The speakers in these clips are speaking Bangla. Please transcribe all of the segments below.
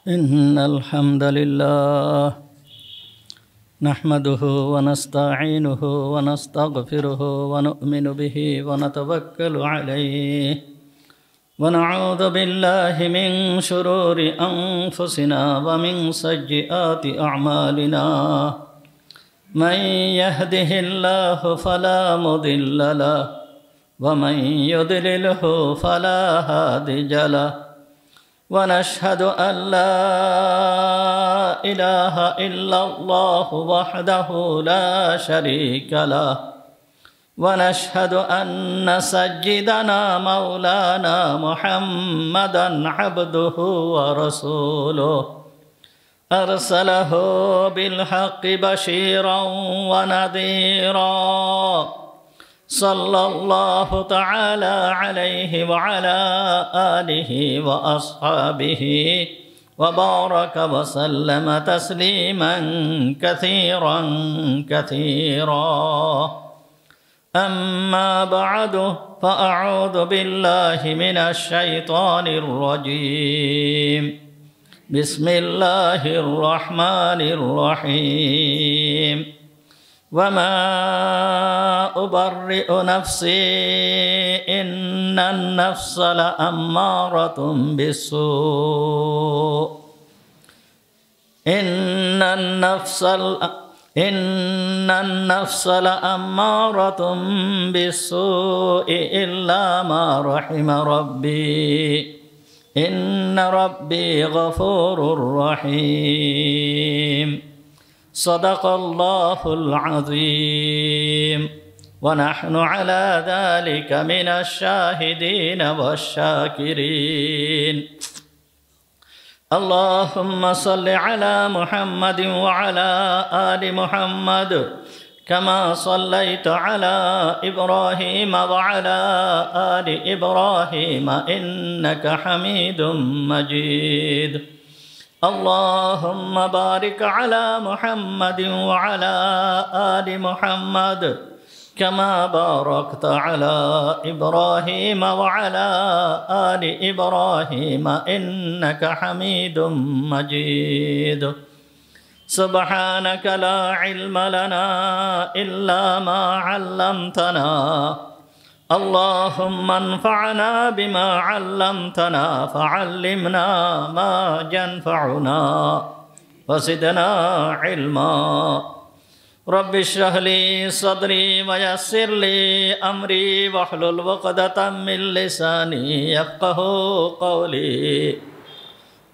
إن الحمد لله نحمده ونستعينه ونستغفره ونؤمن به ونتوكل عليه ونعوذ بالله من شرور أنفسنا ومن سيئات أعمالنا من يهده الله فلا مضل له ومن يضلله فلا هادي له ونشهد أن لا إله إلا الله وحده لا شريك له ونشهد أن سيدنا مولانا محمدا عبده ورسوله أرسله بالحق بشيرا ونذيرا صلى الله تعالى عليه وعلى آله وأصحابه وبارك وسلم تسليما كثيرا كثيرا أما بعد فأعوذ بالله من الشيطان الرجيم بسم الله الرحمن الرحيم وما أبرئ نفسي إن النفس لأمارة بالسوء إن النفس لأمارة بالسوء إلا ما رحم ربي إن ربي غفور رحيم صدق الله العظيم ونحن على ذلك من الشاهدين والشاكرين اللهم صل على محمد وعلى آل محمد كما صليت على إبراهيم وعلى آل إبراهيم إنك حميد مجيد اللهم بارك على محمد وعلى آل محمد كما باركت على إبراهيم وعلى آل إبراهيم إنك حميد مجيد سبحانك لا علم لنا إلا ما علمتنا اللهم انفعنا بما علمتنا فعلمنا ما ينفعنا وزدنا علما رب اشرح لي صدري ويسر لي أمري واحلل عقدة من لساني يفقهوا قولي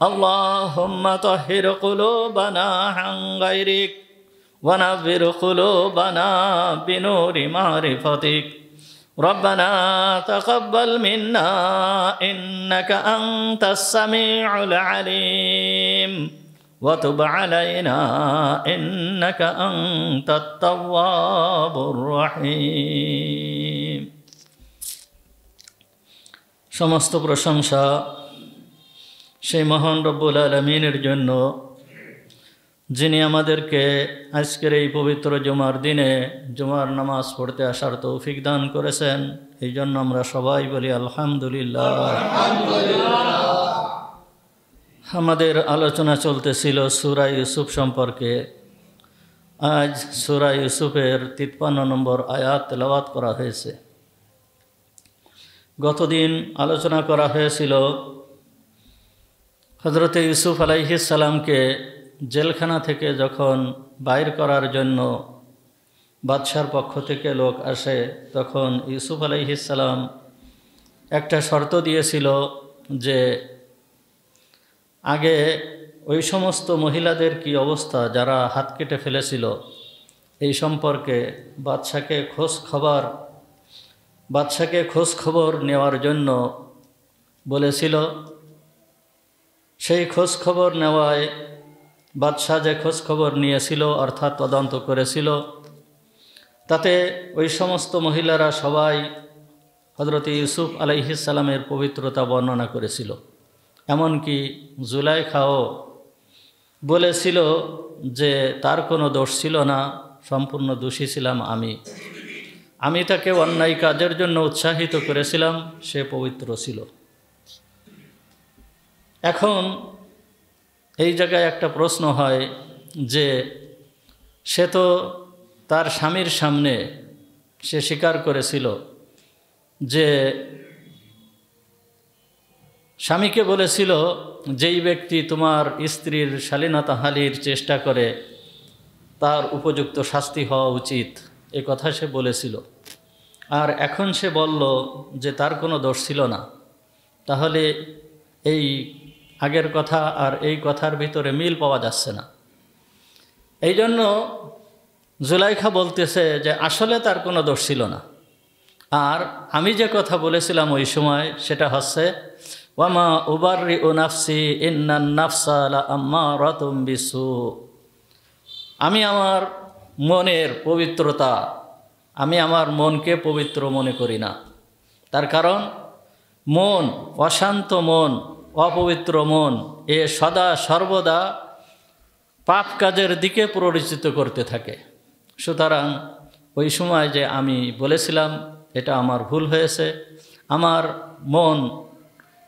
اللهم طهر قلوبنا عن غيرك ونور قلوبنا بنور معرفتك ربنا تقبل منا إنك أنت السميع العليم وتب علينا إنك أنت التواب الرحيم সমস্ত প্রশংসা সেই মহান রব্বুল আলামিনের জন্য যিনি আমাদেরকে আজকের এই পবিত্র জুমার দিনে জুমার নামাজ পড়তে আসার তৌফিক দান করেছেন এই জন্য আমরা সবাই বলি আলহামদুলিল্লাহ। আমাদের আলোচনা চলতেছিল সূরা ইউসুফ সম্পর্কে। আজ সূরা ইউসুফের 53 নম্বর আয়াত তেলাওয়াত করা হয়েছে। গতদিন আলোচনা করা হয়েছিল হযরত ইউসুফ আলাইহিস সালামকে জেলখানা থেকে যখন বাইর করার জন্য বাদশার পক্ষ থেকে লোক আসে তখন ইউসুফ আলাইহিস সালাম একটা শর্ত দিয়েছিল যে আগে ওই সমস্ত মহিলাদের কি অবস্থা যারা হাত কেটে ফেলেছিল এই সম্পর্কে বাদশাকে খোঁজ খবর নেওয়ার জন্য বলেছিল। সেই খোঁজ খবর নেওয়ায় বাদশাহ যে খোঁজ খবর নিয়েছিল অর্থাৎ তদন্ত করেছিল তাতে ওই সমস্ত মহিলারা সবাই হযরত ইউসুফ আলাইহিস সালামের পবিত্রতা বর্ণনা করেছিল। এমনকি জুলাইখাও বলেছিল যে তার কোনো দোষ ছিল না, সম্পূর্ণ দোষী ছিলাম আমি তাকে অন্যায় কাজের জন্য উৎসাহিত করেছিলাম, সে পবিত্র ছিল। এখন এই জায়গায় একটা প্রশ্ন হয় যে সে তো তার স্বামীর সামনে সে স্বীকার করেছিল যে স্বামীকে বলেছিল, যেই ব্যক্তি তোমার স্ত্রীর শালীনতা হানির চেষ্টা করে তার উপযুক্ত শাস্তি হওয়া উচিত, এ কথা সে বলেছিল। আর এখন সে বলল যে তার কোনো দোষ ছিল না। তাহলে এই আগের কথা আর এই কথার ভিতরে মিল পাওয়া যাচ্ছে না। এই জন্য জুলাইখা বলতেছে যে আসলে তার কোনো দোষ ছিল না। আর আমি যে কথা বলেছিলাম ওই সময় সেটা হচ্ছে, ওয়ামা উবাররিউ নাফসি ইন্নান নাফসা লাআম্মারাতুম বিসু। আমি আমার মনের পবিত্রতা, আমি আমার মনকে পবিত্র মনে করি না। তার কারণ মন, অশান্ত মন, অপবিত্র মন, এ সদা সর্বদা পাপ কাজের দিকে প্ররোচিত করতে থাকে। সুতরাং ওই সময় যে আমি বলেছিলাম এটা আমার ভুল হয়েছে, আমার মন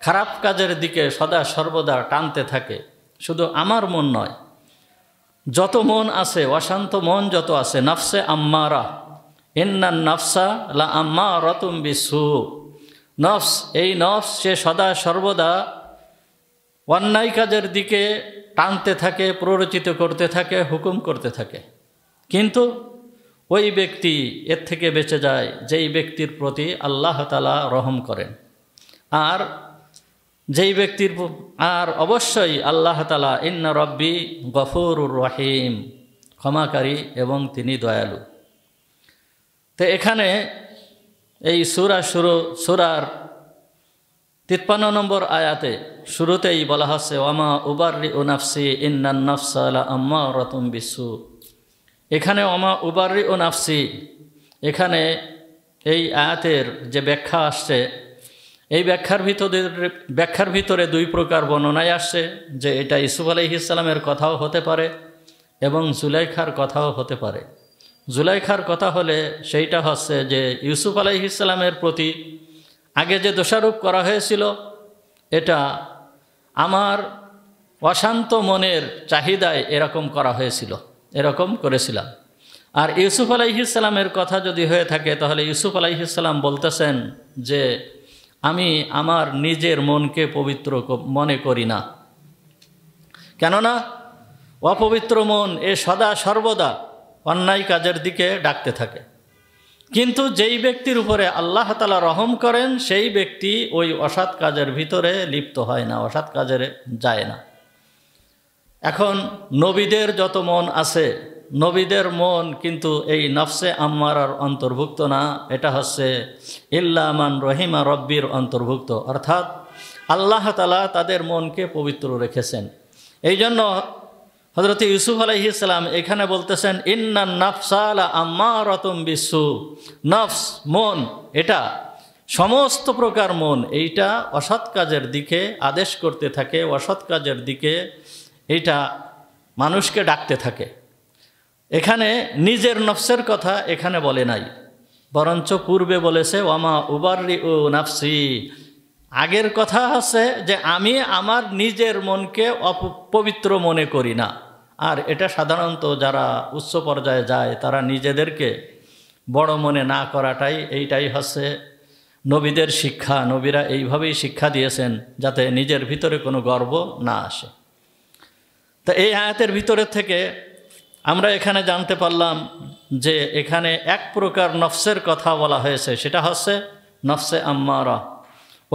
খারাপ কাজের দিকে সদা সর্বদা টানতে থাকে। শুধু আমার মন নয়, যত মন আছে, অশান্ত মন যত আছে, নফসে আম্মারা, ইন্নান নাফসা লাআম্মারাতুম বিসু। নফস, এই নফস সে সদা সর্বদা অন্যায় কাজের দিকে টানতে থাকে, প্ররোচিত করতে থাকে, হুকুম করতে থাকে। কিন্তু ওই ব্যক্তি এর থেকে বেঁচে যায় যেই ব্যক্তির প্রতি আল্লাহ তাআলা রহম করেন। আর যেই ব্যক্তির অবশ্যই আল্লাহ তাআলা ইন্না রব্বি গফুরুর রহিম, ক্ষমাকারী এবং তিনি দয়ালু। তো এখানে এই সূরার 53 নম্বর আয়াতে শুরুতেই বলা হচ্ছে, ওয়ামা উবাররিউ নাফসি ইন্নান নাফসা লাআম্মারাতুম বিসু। এখানে ওয়ামা উবাররিউ নাফসি, এখানে এই আয়াতের যে ব্যাখ্যা আসছে, এই ব্যাখ্যার ভিতরে দুই প্রকার বর্ণনায় আসছে, যে এটা ইউসুফ আলাইহিস সালামের কথাও হতে পারে এবং জুলাইখার কথাও হতে পারে। জুলাইখার কথা হলে সেইটা হচ্ছে যে ইউসুফ আলাইহিস সালামের প্রতি আগে যে দোষারোপ করা হয়েছিল, এটা আমার অশান্ত মনের চাহিদায় এরকম করা হয়েছিল, এরকম করেছিলাম। আর ইউসুফ আলাইহিস সালামের কথা যদি হয়ে থাকে, তাহলে ইউসুফ আলাইহিস সালাম বলতেছেন যে আমি আমার নিজের মনকে পবিত্র মনে করি না। কেননা অপবিত্র মন এ সদা সর্বদা অন্যায় কাজের দিকে ডাকতে থাকে। কিন্তু যেই ব্যক্তির উপরে আল্লাহ তাআলা রহম করেন, সেই ব্যক্তি ওই অসৎ কাজের ভিতরে লিপ্ত হয় না, অসৎ কাজে যায় না। এখন নবীদের যত মন আছে, নবীদের মন কিন্তু এই নফসে আম্মারার অন্তর্ভুক্ত না, এটা হচ্ছে ইল্লা মান রহিমা রব্বির অন্তর্ভুক্ত। অর্থাৎ আল্লাহ তাআলা তাদের মনকে পবিত্র রেখেছেন। এই জন্য হযরত ইউসুফ আলাইহিস সালাম এখানে বলতেছেন, ইন্নান নাফসা লাআম্মারাতুম বিসু। নফস, মন, এটা সমস্ত প্রকার মন, এইটা অসৎ কাজের দিকে আদেশ করতে থাকে, অসৎ কাজের দিকে এইটা মানুষকে ডাকতে থাকে। এখানে নিজের নফসের কথা এখানে বলে নাই, বরঞ্চ পূর্বে বলেছে ওয়ামা উবাররিউ নাফসি। আগের কথা আছে যে আমি আমার নিজের মনকে অপবিত্র মনে করি না। আর এটা সাধারণত যারা উচ্চ পর্যায়ে যায় তারা নিজেদেরকে বড় মনে না করাটাই, এইটাই হচ্ছে নবীদের শিক্ষা। নবীরা এইভাবেই শিক্ষা দিয়েছেন যাতে নিজের ভিতরে কোনো গর্ব না আসে। তা এই আয়াতের ভিতরে থেকে আমরা এখানে জানতে পারলাম যে এখানে এক প্রকার নফসের কথা বলা হয়েছে, সেটা হচ্ছে নফসে আম্মারা।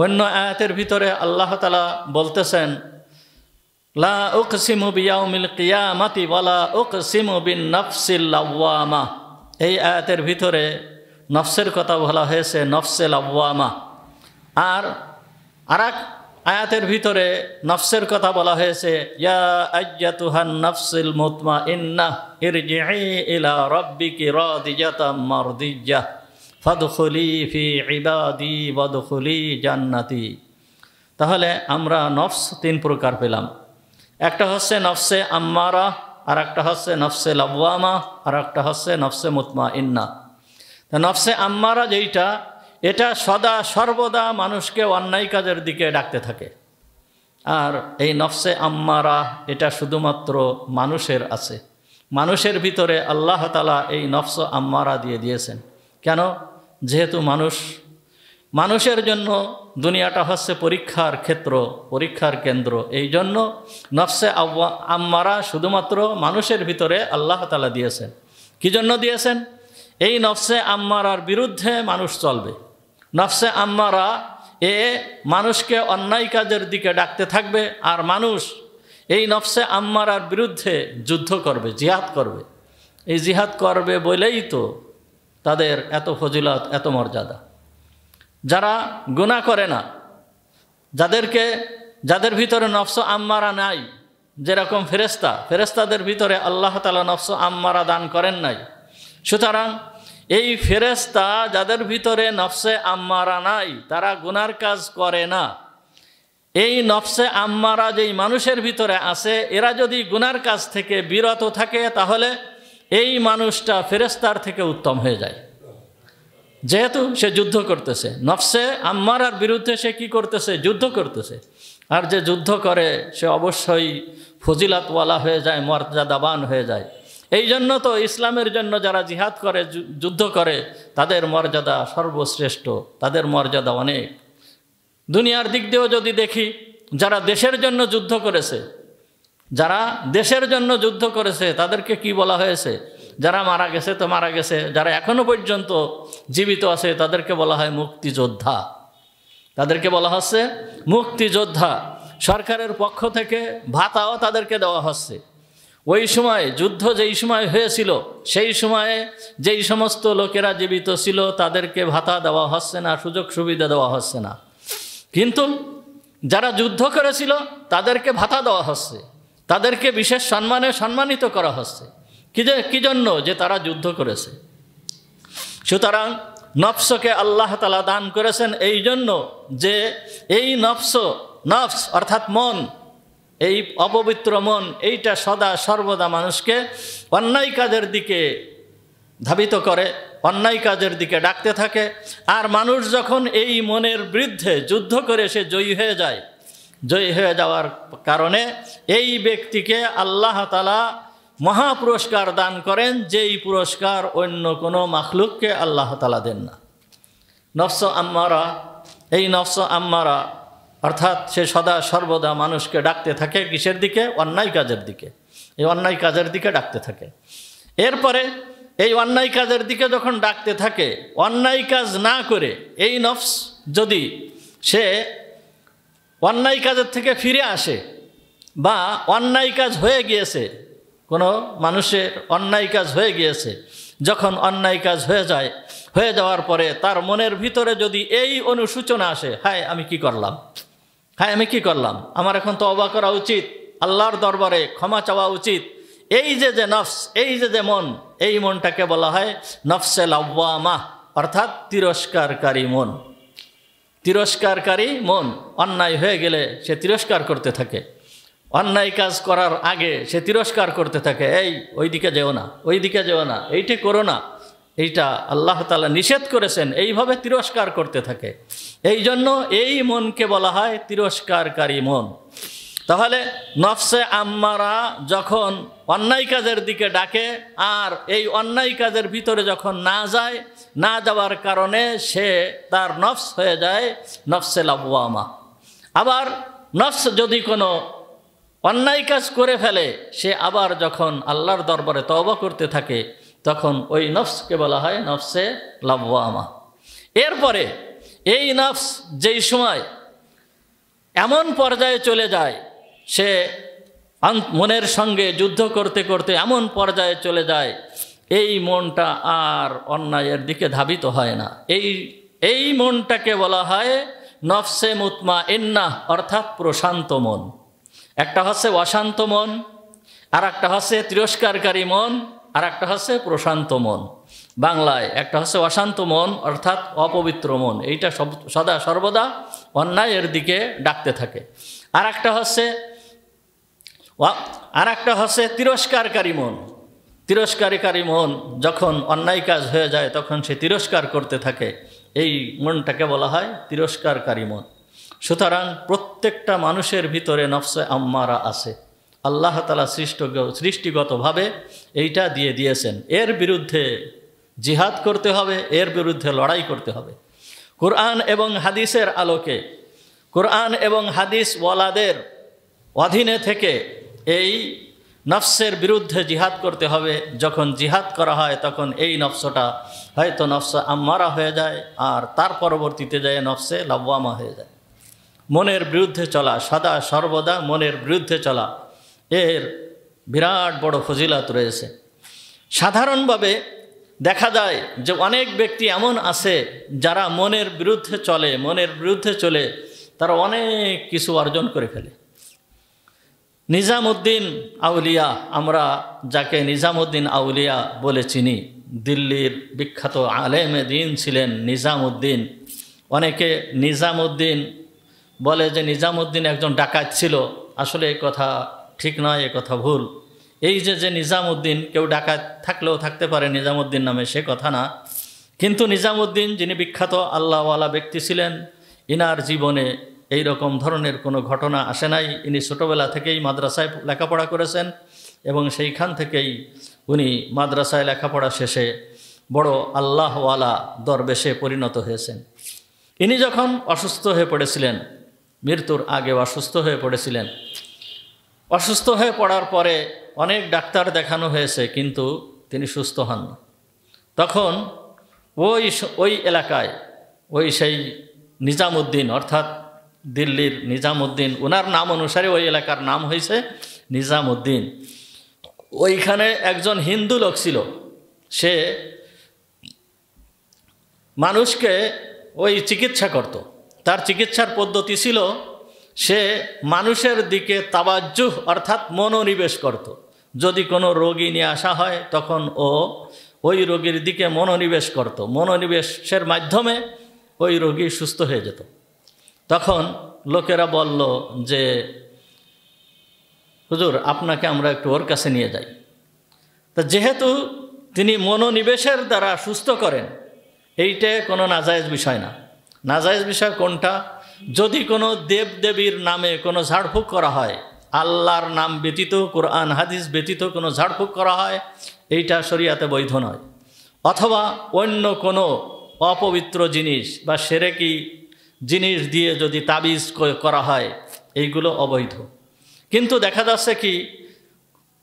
অন্য আয়াতের ভিতরে আল্লাহ তাআলা বলতেছেন, লা উকসিমু বিয়াউমিল কিয়ামাতি ওয়ালা উকসিমু বিন নফসিল লাওয়ামা। এই আয়াতের ভিতরে নফসের কথা বলা হয়েছে, নফসে লাওয়ামা। আর আরেক আয়াতের ভিতরে নফসের কথা বলা হয়েছে, ইয়া আইয়াতুহান নফসিল মুতমাইন্নাহ ইরজিই ইলা রাব্বিকি রাদিয়াতাম মারদিয়াহ ফাদখুলি ফি ইবাদি ওয়াদখুলি জান্নাতি। তাহলে আমরা নফস তিন প্রকার পেলাম। একটা হচ্ছে নফসে আম্মারা, আর একটা হচ্ছে নফসে লাওয়ামা, আর একটা হচ্ছে নফসে মুতমাইন্না। তা নফসে আম্মারা যেইটা, এটা সদা সর্বদা মানুষকে অন্যায় কাজের দিকে ডাকতে থাকে। আর এই নফসে আম্মারা এটা শুধুমাত্র মানুষের আছে। মানুষের ভিতরে আল্লাহ তাআলা এই নফস আম্মারা দিয়ে দিয়েছেন। কেন? যেহেতু মানুষের জন্য দুনিয়াটা হচ্ছে পরীক্ষার ক্ষেত্র, পরীক্ষার কেন্দ্র। এই জন্য নফসে আম্মারা শুধুমাত্র মানুষের ভিতরে আল্লাহ তাআলা দিয়েছেন। কি জন্য দিয়েছেন? এই নফসে আম্মারার বিরুদ্ধে মানুষ চলবে। নফসে আম্মারা মানুষকে অন্যায় কাজের দিকে ডাকতে থাকবে, আর মানুষ এই নফসে আম্মারার বিরুদ্ধে যুদ্ধ করবে, জিহাদ করবে। এই জিহাদ করবে বলেই তো তাদের এত ফজিলত, এত মর্যাদা। যারা গুনাহ করে না, যাদের ভিতরে নফস আম্মারা নাই, যেরকম ফেরেশতাদের ভিতরে আল্লাহ তাআলা নফস আম্মারা দান করেন নাই। সুতরাং এই ফেরেশতা যাদের ভিতরে নফসে আম্মারা নাই, তারা গুনার কাজ করে না। এই নফসে আম্মারা যেই মানুষের ভিতরে আছে, এরা যদি গুনার কাজ থেকে বিরত থাকে, তাহলে এই মানুষটা ফেরেশতার থেকে উত্তম হয়ে যায়। যেহেতু সে যুদ্ধ করতেছে, নফসে আম্মারার বিরুদ্ধে সে কি করতেছে? যুদ্ধ করতেছে। আর যে যুদ্ধ করে সে অবশ্যই ফজিলাতওয়ালা হয়ে যায়, মর্যাদাবান হয়ে যায়। এই জন্য তো ইসলামের জন্য যারা জিহাদ করে, যুদ্ধ করে, তাদের মর্যাদা সর্বশ্রেষ্ঠ, তাদের মর্যাদা অনেক। দুনিয়ার দিক দিয়েও যদি দেখি, যারা দেশের জন্য যুদ্ধ করেছে, তাদেরকে কি বলা হয়েছে? যারা মারা গেছে তো মারা গেছে, যারা এখনো পর্যন্ত জীবিত আছে তাদেরকে বলা হয় মুক্তিযোদ্ধা। তাদেরকে বলা হচ্ছে মুক্তিযোদ্ধা। সরকারের পক্ষ থেকে ভাতাও তাদেরকে দেওয়া হচ্ছে। ওই সময় যুদ্ধ যেই সময় হয়েছিল, সেই সময়ে যেই সমস্ত লোকেরা জীবিত ছিল তাদেরকে ভাতা দেওয়া হচ্ছে না, সুযোগ সুবিধা দেওয়া হচ্ছে না। কিন্তু যারা যুদ্ধ করেছিল তাদেরকে ভাতা দেওয়া হচ্ছে, তাদেরকে বিশেষ সম্মানে সম্মানিত করা হচ্ছে। কি জন্য? যে তারা যুদ্ধ করেছে। সুতরাং নফসকে আল্লাহ তাআলা দান করেছেন এই জন্য যে এই নফস অর্থাৎ মন, এই অপবিত্র মন, এইটা সদা সর্বদা মানুষকে অন্যায় কাজের দিকে ধাবিত করে, অন্যায় কাজের দিকে ডাকতে থাকে। আর মানুষ যখন এই মনের বিরুদ্ধে যুদ্ধ করে সে জয়ী হয়ে যাওয়ার কারণে এই ব্যক্তিকে আল্লাহ তাআলা মহা পুরস্কার দান করেন, যেই পুরস্কার অন্য কোনো মাখলুককে আল্লাহ তাআলা দেন না। নফস আম্মারা, এই নফস আম্মারা অর্থাৎ সে সদা সর্বদা মানুষকে ডাকতে থাকে কিসের দিকে? অন্যায় কাজের দিকে। এই অন্যায় কাজের দিকে ডাকতে থাকে। এরপরে এই অন্যায় কাজের দিকে যখন ডাকতে থাকে, অন্যায় কাজ না করে এই নফস যদি সে অন্যায় কাজের থেকে ফিরে আসে, বা অন্যায় কাজ হয়ে গিয়েছে, কোনো মানুষের অন্যায় কাজ হয়ে গিয়েছে, যখন অন্যায় কাজ হয়ে যাওয়ার পরে তার মনের ভিতরে যদি এই অনুশোচনা আসে, হায় আমি কি করলাম, আমার এখন তওবা করা উচিত, আল্লাহর দরবারে ক্ষমা চাওয়া উচিত। এই যে নফস, এই যে মন, এই মনটাকে বলা হয় নফসে লাওয়ামা, অর্থাৎ তিরস্কারকারী মন। তিরস্কারকারী মন, অন্যায় হয়ে গেলে সে তিরস্কার করতে থাকে। অন্যায় কাজ করার আগে সে তিরস্কার করতে থাকে, ওইদিকে যেও না, এইটা করো না, এইটা আল্লাহ তাআলা নিষেধ করেছেন, এইভাবে তিরস্কার করতে থাকে। এই জন্য এই মনকে বলা হয় তিরস্কারকারী মন। তাহলে নফসে আম্মারা যখন অন্যায় কাজের দিকে ডাকে, আর এই অন্যায় কাজের ভিতরে যখন না যাওয়ার কারণে সে তার নফস হয়ে যায় নফসে লাওয়ামা। আবার নফস যদি কোনো অন্যায় কাজ করে ফেলে, সে আবার যখন আল্লাহর দরবারে তওবা করতে থাকে, তখন ওই নফসকে বলা হয় নফসে লাওয়ামা। এরপরে এই নফস যেই সময় এমন পর্যায়ে চলে যায়, সে মনের সঙ্গে যুদ্ধ করতে করতে এমন পর্যায়ে চলে যায়, এই মনটা আর অন্যায়ের দিকে ধাবিত হয় না। এই মনটাকে বলা হয় নফসে মুতমাইন্নাহ, অর্থাৎ প্রশান্ত মন। একটা হচ্ছে অশান্ত মন, আর একটা হচ্ছে তিরস্কারকারী মন, আর একটা হচ্ছে প্রশান্ত মন। বাংলায় একটা হচ্ছে অশান্ত মন, অর্থাৎ অপবিত্র মন, এইটা সদা সর্বদা অন্যায়ের দিকে ডাকতে থাকে। আর একটা হচ্ছে তিরস্কারকারী মন। তিরস্কারকারী মন যখন অন্যায় কাজ হয়ে যায়, তখন সে তিরস্কার করতে থাকে। এই মনটাকে বলা হয় তিরস্কারকারী মন। সুতরাং প্রত্যেকটা মানুষের ভিতরে নফসে আম্মারা আছে। আল্লাহ তাআলা সৃষ্টিগতভাবে এইটা দিয়ে দিয়েছেন। এর বিরুদ্ধে জিহাদ করতে হবে, এর বিরুদ্ধে লড়াই করতে হবে। কুরআন এবং হাদিসের আলোকে, কুরআন এবং হাদিস ওয়ালাদের অধীনে থেকে এই নফসের বিরুদ্ধে জিহাদ করতে হবে। যখন জিহাদ করা হয় তখন এই নফসটা হয়তো নফসে আম্মারা হয়ে যায়, আর তার পরবর্তীতে যায় নফসে লাওয়ামা হয়ে যায়। মনের বিরুদ্ধে চলা, সদা সর্বদা মনের বিরুদ্ধে চলা, এর বিরাট বড় ফজিলত রয়েছে। সাধারণভাবে দেখা যায় যে অনেক ব্যক্তি এমন আছে যারা মনের বিরুদ্ধে চলে, মনের বিরুদ্ধে চলে তারা অনেক কিছু অর্জন করে ফেলে। নিজামুদ্দিন আউলিয়া, আমরা যাকে নিজামুদ্দিন আউলিয়া বলে চিনি, দিল্লির বিখ্যাত আলেমে দিন ছিলেন নিজামুদ্দিন। অনেকে নিজামুদ্দিন বলে যে নিজামুদ্দিন একজন ডাকাত ছিল। আসলে এই কথা ঠিক নয়, এ কথা ভুল। এই যে নিজামুদ্দিন, কেউ ডাকাত থাকলেও থাকতে পারে নিজামুদ্দিন নামে, সে কথা না। কিন্তু নিজামুদ্দিন যিনি বিখ্যাত আল্লাহওয়ালা ব্যক্তি ছিলেন, ইনার জীবনে এই রকম ধরনের কোনো ঘটনা আসে নাই। ইনি ছোটোবেলা থেকেই মাদ্রাসায় লেখাপড়া করেছেন এবং সেইখান থেকেই উনি মাদ্রাসায় লেখাপড়া শেষে বড় আল্লাহওয়ালা দরবেশে পরিণত হয়েছেন। ইনি যখন অসুস্থ হয়ে পড়েছিলেন, মৃত্যুর আগে অসুস্থ হয়ে পড়েছিলেন, অসুস্থ হয়ে পড়ার পরে অনেক ডাক্তার দেখানো হয়েছে, কিন্তু তিনি সুস্থ হন না। তখন ওই এলাকায় সেই নিজামুদ্দিন, অর্থাৎ দিল্লির নিজামুদ্দিন, ওনার নাম অনুসারে ওই এলাকার নাম হয়েছে নিজামুদ্দিন। ওইখানে একজন হিন্দু লোক ছিল, সে মানুষকে চিকিৎসা করত। তার চিকিৎসার পদ্ধতি ছিল সে মানুষের দিকে তাওয়াজ্জুহ অর্থাৎ মনোনিবেশ করত। যদি কোনো রোগী নিয়ে আসা হয় তখন ওই রোগীর দিকে মনোনিবেশ করত। মনোনিবেশের মাধ্যমে ওই রোগী সুস্থ হয়ে যেত। তখন লোকেরা বলল যে হুজুর, আপনাকে আমরা একটু ওর কাছে নিয়ে যাই। তা যেহেতু তিনি মনোনিবেশের দ্বারা সুস্থ করেন, এইটা কোনো নাজায়েজ বিষয় না। নাজায়েজ বিষয় কোনটা? যদি কোনো দেবদেবীর নামে কোনো ঝাড়ফুঁক করা হয়, আল্লাহর নাম ব্যতীত, কোরআন হাদিস ব্যতীত কোনো ঝাড়ফুঁক করা হয়, এইটা শরিয়াতে বৈধ নয়। অথবা অন্য কোনো অপবিত্র জিনিস বা শিরকি জিনিস দিয়ে যদি তাবিজ করা হয়, এইগুলো অবৈধ। কিন্তু দেখা যাচ্ছে কি,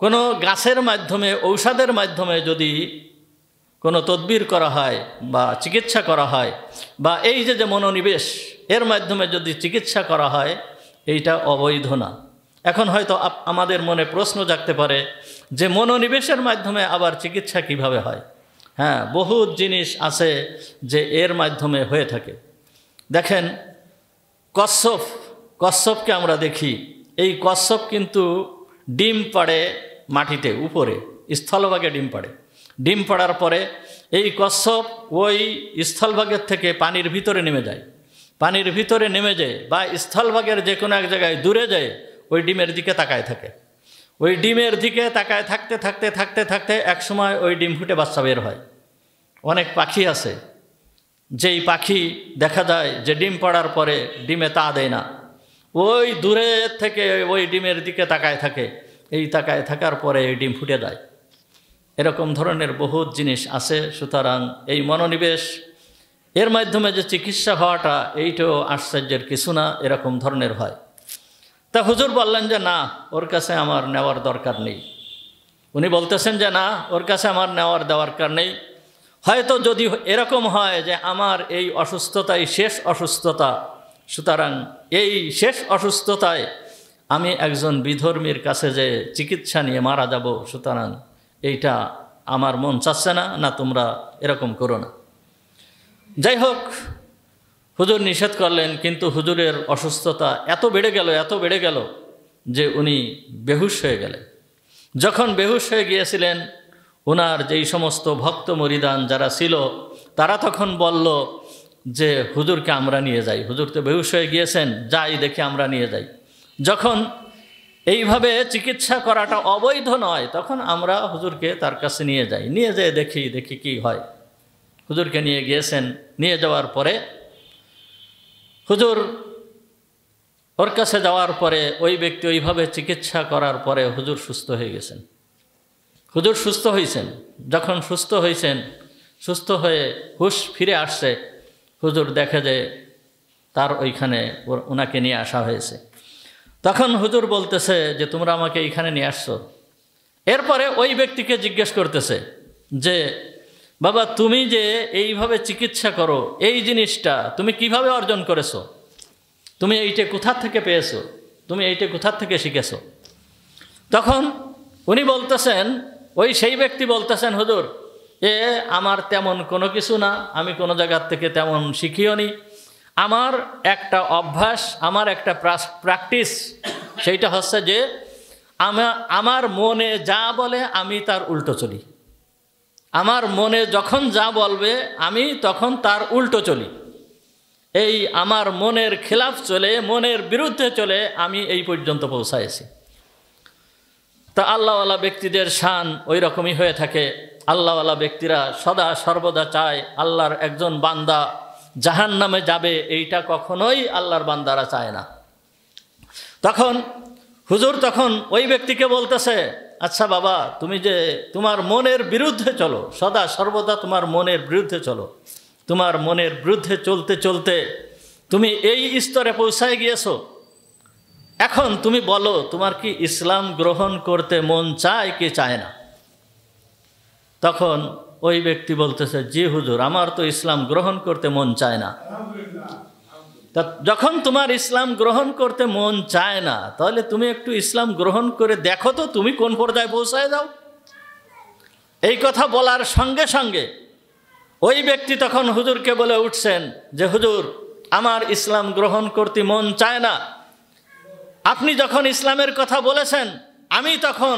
কোনো গাছের মাধ্যমে, ঔষধের মাধ্যমে যদি কোনো তদবির করা হয় বা চিকিৎসা করা হয়, বা এই যে মনোনিবেশ, এর মাধ্যমে যদি চিকিৎসা করা হয়, এইটা অবৈধ না। এখন হয়তো আমাদের মনে প্রশ্ন জাগতে পারে যে মনোনিবেশের মাধ্যমে আবার চিকিৎসা কিভাবে হয়? হ্যাঁ, বহুত জিনিস আছে যে এর মাধ্যমে হয়ে থাকে। দেখেন, কচ্ছপকে আমরা দেখি, এই কচ্ছপ কিন্তু ডিম পাড়ে মাটিতে, উপরে স্থলভাগে ডিম পাড়ে। ডিম পাড়ার পরে এই কচ্ছপ ওই স্থলভাগের থেকে পানির ভিতরে নেমে যায়। পানির ভিতরে নেমে যায় বা স্থলভাগের যে কোনো এক জায়গায় দূরে যায়, ওই ডিমের দিকে তাকায় থাকে। ওই ডিমের দিকে তাকায় থাকতে থাকতে থাকতে থাকতে এক সময় ওই ডিম ফুটে বাচ্চা বের হয়। অনেক পাখি আছে, যেই পাখি দেখা যায় যে ডিম পাড়ার পরে ডিমে তা দেয় না, ওই দূরে থেকে ওই ডিমের দিকে তাকায় থাকে। এই তাকায় থাকার পরে এই ডিম ফুটে যায়। এরকম ধরনের বহুত জিনিস আছে। সুতরাং এই মনোনিবেশ, এর মাধ্যমে যে চিকিৎসা হওয়াটা, এইটাও আশ্চর্যের কিছু না, এরকম ধরনের হয়। তা হুজুর বললেন যে না, ওর কাছে আমার নেওয়ার দরকার নেই। উনি বলতেছেন যে না, ওর কাছে আমার নেওয়ার দরকার নেই। হয়তো যদি এরকম হয় যে আমার এই অসুস্থতাই শেষ অসুস্থতা, সুতরাং এই শেষ অসুস্থতায় আমি একজন বিধর্মীর কাছে যে চিকিৎসা নিয়ে মারা যাব, সুতরাং এইটা আমার মন চাচ্ছে না, না তোমরা এরকম করো না। যাই হোক, হুজুর নিষেধ করলেন, কিন্তু হুজুরের অসুস্থতা এত বেড়ে গেল যে উনি বেহুশ হয়ে গেলেন। যখন বেহুশ হয়ে গিয়েছিলেন, ওনার যেই সমস্ত ভক্ত মরিদান যারা ছিল, তারা তখন বলল যে হুজুরকে আমরা নিয়ে যাই, হুজুর তো বেহুশ হয়ে গিয়েছেন, যাই দেখে আমরা নিয়ে যাই। যখন এইভাবে চিকিৎসা করাটা অবৈধ নয়, তখন আমরা হুজুরকে তার কাছে নিয়ে যাই, নিয়ে যেয়ে দেখি কি হয়। হুজুরকে নিয়ে গিয়েছেন। নিয়ে যাওয়ার পরে হুজুর ওর কাছে যাওয়ার পরে ওই ব্যক্তি ওইভাবে চিকিৎসা করার পরে হুজুর সুস্থ হয়ে গেছেন। হুজুর সুস্থ হয়েছেন। যখন সুস্থ হয়েছেন, সুস্থ হয়ে হুঁশ ফিরে আসছে, হুজুর দেখে যে তার ওইখানে ওনাকে নিয়ে আসা হয়েছে। তখন হুজুর বলতেছে যে তোমরা আমাকে এইখানে নিয়ে আসছো। এরপরে ওই ব্যক্তিকে জিজ্ঞেস করতেছে যে বাবা, তুমি যে এইভাবে চিকিৎসা করো, এই জিনিসটা তুমি কিভাবে অর্জন করেছো? তুমি এইটা কোথা থেকে পেয়েছো? তুমি এইটা কোথা থেকে শিখেছো? তখন উনি বলতেছেন, সেই ব্যক্তি বলতেছেন, হুজুর আমার তেমন কোনো কিছু না, আমি কোনো জায়গার থেকে তেমন শিখিও নি। আমার একটা অভ্যাস, আমার একটা প্র্যাকটিস, সেইটা হচ্ছে যে আমার মনে যা বলে আমি তার উল্টো চলি। আমার মনে যখন যা বলবে আমি তখন তার উল্টো চলি। এই আমার মনের খেলাফ চলে, মনের বিরুদ্ধে চলে আমি এই পর্যন্ত পৌঁছাইছি। তা আল্লাহওয়ালা ব্যক্তিদের শান ওই রকমই হয়ে থাকে। আল্লাহওয়ালা ব্যক্তিরা সদা সর্বদা চায় আল্লাহর একজন বান্দা জাহান্নামে যাবে, এইটা কখনোই আল্লাহর বান্দারা চায় না। তখন হুজুর ওই ব্যক্তিকে বলতেছে, আচ্ছা বাবা, তুমি যে তোমার মনের বিরুদ্ধে চলো, সদা সর্বদা তোমার মনের বিরুদ্ধে চলো, তোমার মনের বিরুদ্ধে চলতে চলতে তুমি এই স্তরে পৌঁছায় গিয়েছো। এখন তুমি বলো, তোমার কি ইসলাম গ্রহণ করতে মন চায় কি চায় না? তখন ওই ব্যক্তি বলতেছে, জি হুজুর, আমার তো ইসলাম গ্রহণ করতে মন চায় না। তা যখন তোমার ইসলাম গ্রহণ করতে মন চায় না, তাহলে তুমি একটু ইসলাম গ্রহণ করে দেখো তো তুমি কোন পর্যায়ে পৌঁছায় যাও। এই কথা বলার সঙ্গে সঙ্গে ওই ব্যক্তি তখন হুজুরকে বলে উঠছেন যে হুজুর, আমার ইসলাম গ্রহণ করতে মন চায় না। আপনি যখন ইসলামের কথা বলেছেন, আমি তখন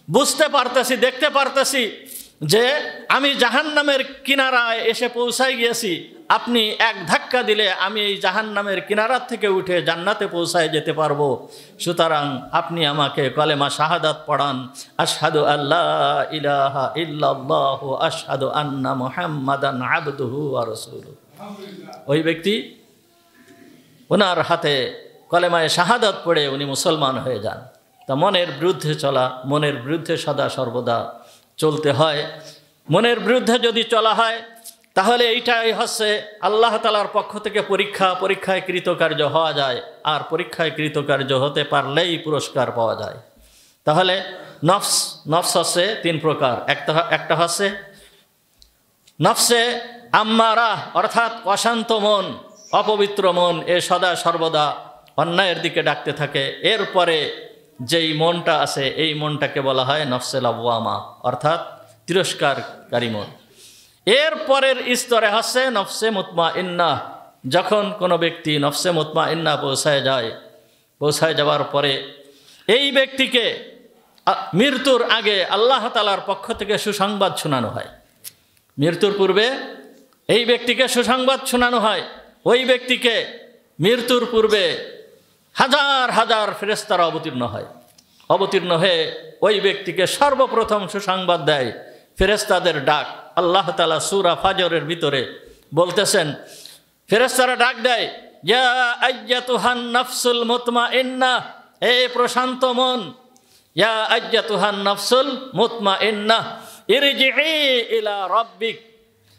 বুঝতে পারতেছি, দেখতে পারতেছি যে আমি জাহান্নামের কিনারায় এসে পৌঁছাই গিয়েছি। আপনি এক ধাক্কা দিলে আমি এই জাহান্নামের কিনারার থেকে উঠে জান্নাতে পৌঁছায় যেতে পারবো। সুতরাং আপনি আমাকে কলেমা শাহাদাত পড়ান, আশহাদু আল্লা ইলাহা ইল্লাল্লাহু আশহাদু আন্না মুহাম্মাদান আবদুহু ওয়া রাসূলুহু। ওই ব্যক্তি ওনার হাতে কলেমায়ে শাহাদাত পড়ে উনি মুসলমান হয়ে যান। তা মনের বিরুদ্ধে চলা, মনের বিরুদ্ধে সদা সর্বদা চলতে হয়। মনের বিরুদ্ধে যদি চলা হয় তাহলে এইটাই হচ্ছে আল্লাহ তাআলার পক্ষ থেকে পরীক্ষায় কৃতকার্য হওয়া যায়। আর পরীক্ষায় কৃতকার্য হতে পারলেই পুরস্কার পাওয়া যায়। তাহলে নফস হচ্ছে তিন প্রকার। একটা হচ্ছে নফসে আম্মারা, অর্থাৎ অশান্ত মন, অপবিত্র মন, এ সদা সর্বদা অন্যায়ের দিকে ডাকতে থাকে। এরপরে যেই মনটা আছে এই মনটাকে বলা হয় নফসে লাওয়ামা, অর্থাৎ তিরস্কারকারী মন। এর পরের স্তরে হচ্ছে নফসে মুতমাইন্নাহ। যখন কোনো ব্যক্তি নফসে মুতমাইন্নাহ পৌঁছায় যাওয়ার পরে এই ব্যক্তিকে মৃত্যুর আগে আল্লাহ তাআলার পক্ষ থেকে সুসংবাদ শোনানো হয়। মৃত্যুর পূর্বে এই ব্যক্তিকে সুসংবাদ শোনানো হয়। ওই ব্যক্তিকে মৃত্যুর পূর্বে হাজার হাজার ফেরেশতারা অবতীর্ণ হয়ে ওই ব্যক্তিকে সর্বপ্রথম সুসংবাদ দেয় ফেরেশতাদের ডাক। আল্লাহ তাআলা সূরা ফাজরের ভিতরে বলতেছেন, ফেরেশতারা ডাক দেয়, ইয়া আইয়াতুহান নাফসুল মুতমাইন্নাহ, হে প্রশান্ত মন, ইয়া আইয়াতুহান নাফসুল মুতমাইন্নাহ ইরজিই ইলা রাব্বিক।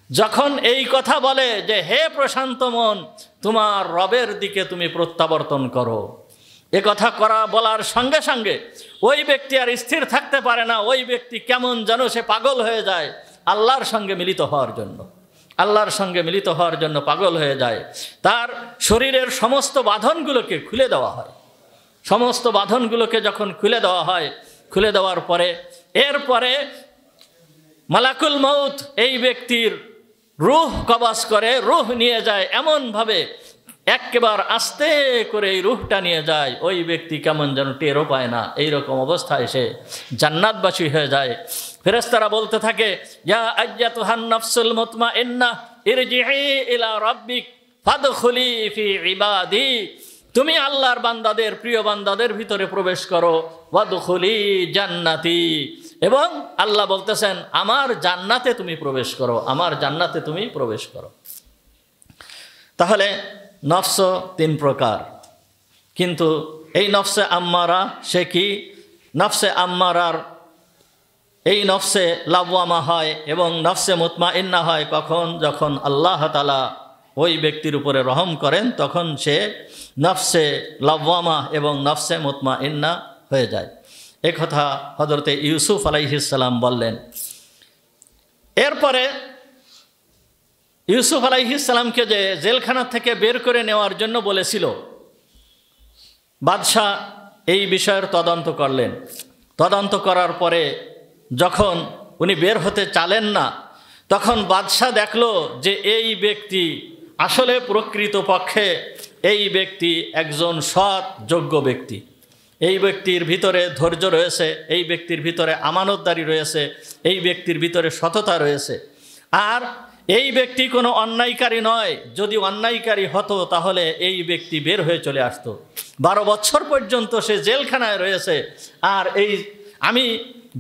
যখন এই কথা বলে যে হে প্রশান্ত মন, তোমার রবের দিকে তুমি প্রত্যাবর্তন করো, এ কথা বলার সঙ্গে সঙ্গে ওই ব্যক্তি আর স্থির থাকতে পারে না। ওই ব্যক্তি কেমন যেন সে পাগল হয়ে যায় আল্লাহর সঙ্গে মিলিত হওয়ার জন্য পাগল হয়ে যায়। তার শরীরের সমস্ত বাঁধনগুলোকে খুলে দেওয়া হয়। সমস্ত বাঁধনগুলোকে যখন খুলে দেওয়ার পরে এরপরে মালাকুল মউত এই ব্যক্তির রূহ কবজ করে, রূহ নিয়ে যায় এমনভাবে, একেবারে আস্তে করে এই রূহটা নিয়ে যায়। ওই ব্যক্তি কেমন যেন টেরও পায় না। এইরকম অবস্থায় সে জান্নাতবাসী হয়ে যায়। ফেরেশতারা বলতে থাকে, ইয়া আইয়াতুহান নাফসুল মুতমাইন্নাহ ইরজিই ইলা রাব্বিক ফাদখুলি ফি ইবাদি। তুমি আল্লাহর বান্দাদের, প্রিয় বান্দাদের ভিতরে প্রবেশ করো, ওয়াদখুলি জান্নাতি। এবং আল্লাহ বলতেছেন, আমার জান্নাতে তুমি প্রবেশ করো। তাহলে নফস তিন প্রকার। কিন্তু এই নফসে আম্মারা সে কি? নফসে আম্মারার এই নফসে লাওয়ামা হয় এবং নফসে মুতমাইন্না হয় কখন? যখন আল্লাহ তাআলা ওই ব্যক্তির উপরে রহম করেন, তখন সে নফসে লাওয়ামা এবং নফসে মুতমাইন্না হয়ে যায়। এ কথা হযরতে ইউসুফ আলাইহিস সালাম বললেন। এরপরে ইউসুফ আলাইহিস সালামকে যে জেলখানা থেকে বের করে নেওয়ার জন্য বলেছিল, বাদশাহ এই বিষয়ের তদন্ত করলেন। তদন্ত করার পরে যখন উনি বের হতে চালেন না, তখন বাদশাহ দেখলো যে এই ব্যক্তি আসলে প্রকৃতপক্ষে এই ব্যক্তি একজন সৎ যোগ্য ব্যক্তি। এই ব্যক্তির ভিতরে ধৈর্য রয়েছে, এই ব্যক্তির ভিতরে আমানতদারি রয়েছে, এই ব্যক্তির ভিতরে সততা রয়েছে। আর এই ব্যক্তি কোনো অন্যায়কারী নয়। যদি অন্যায়কারী হতো তাহলে এই ব্যক্তি বের হয়ে চলে আসতো। 12 বছর পর্যন্ত সে জেলখানায় রয়েছে, আর এই আমি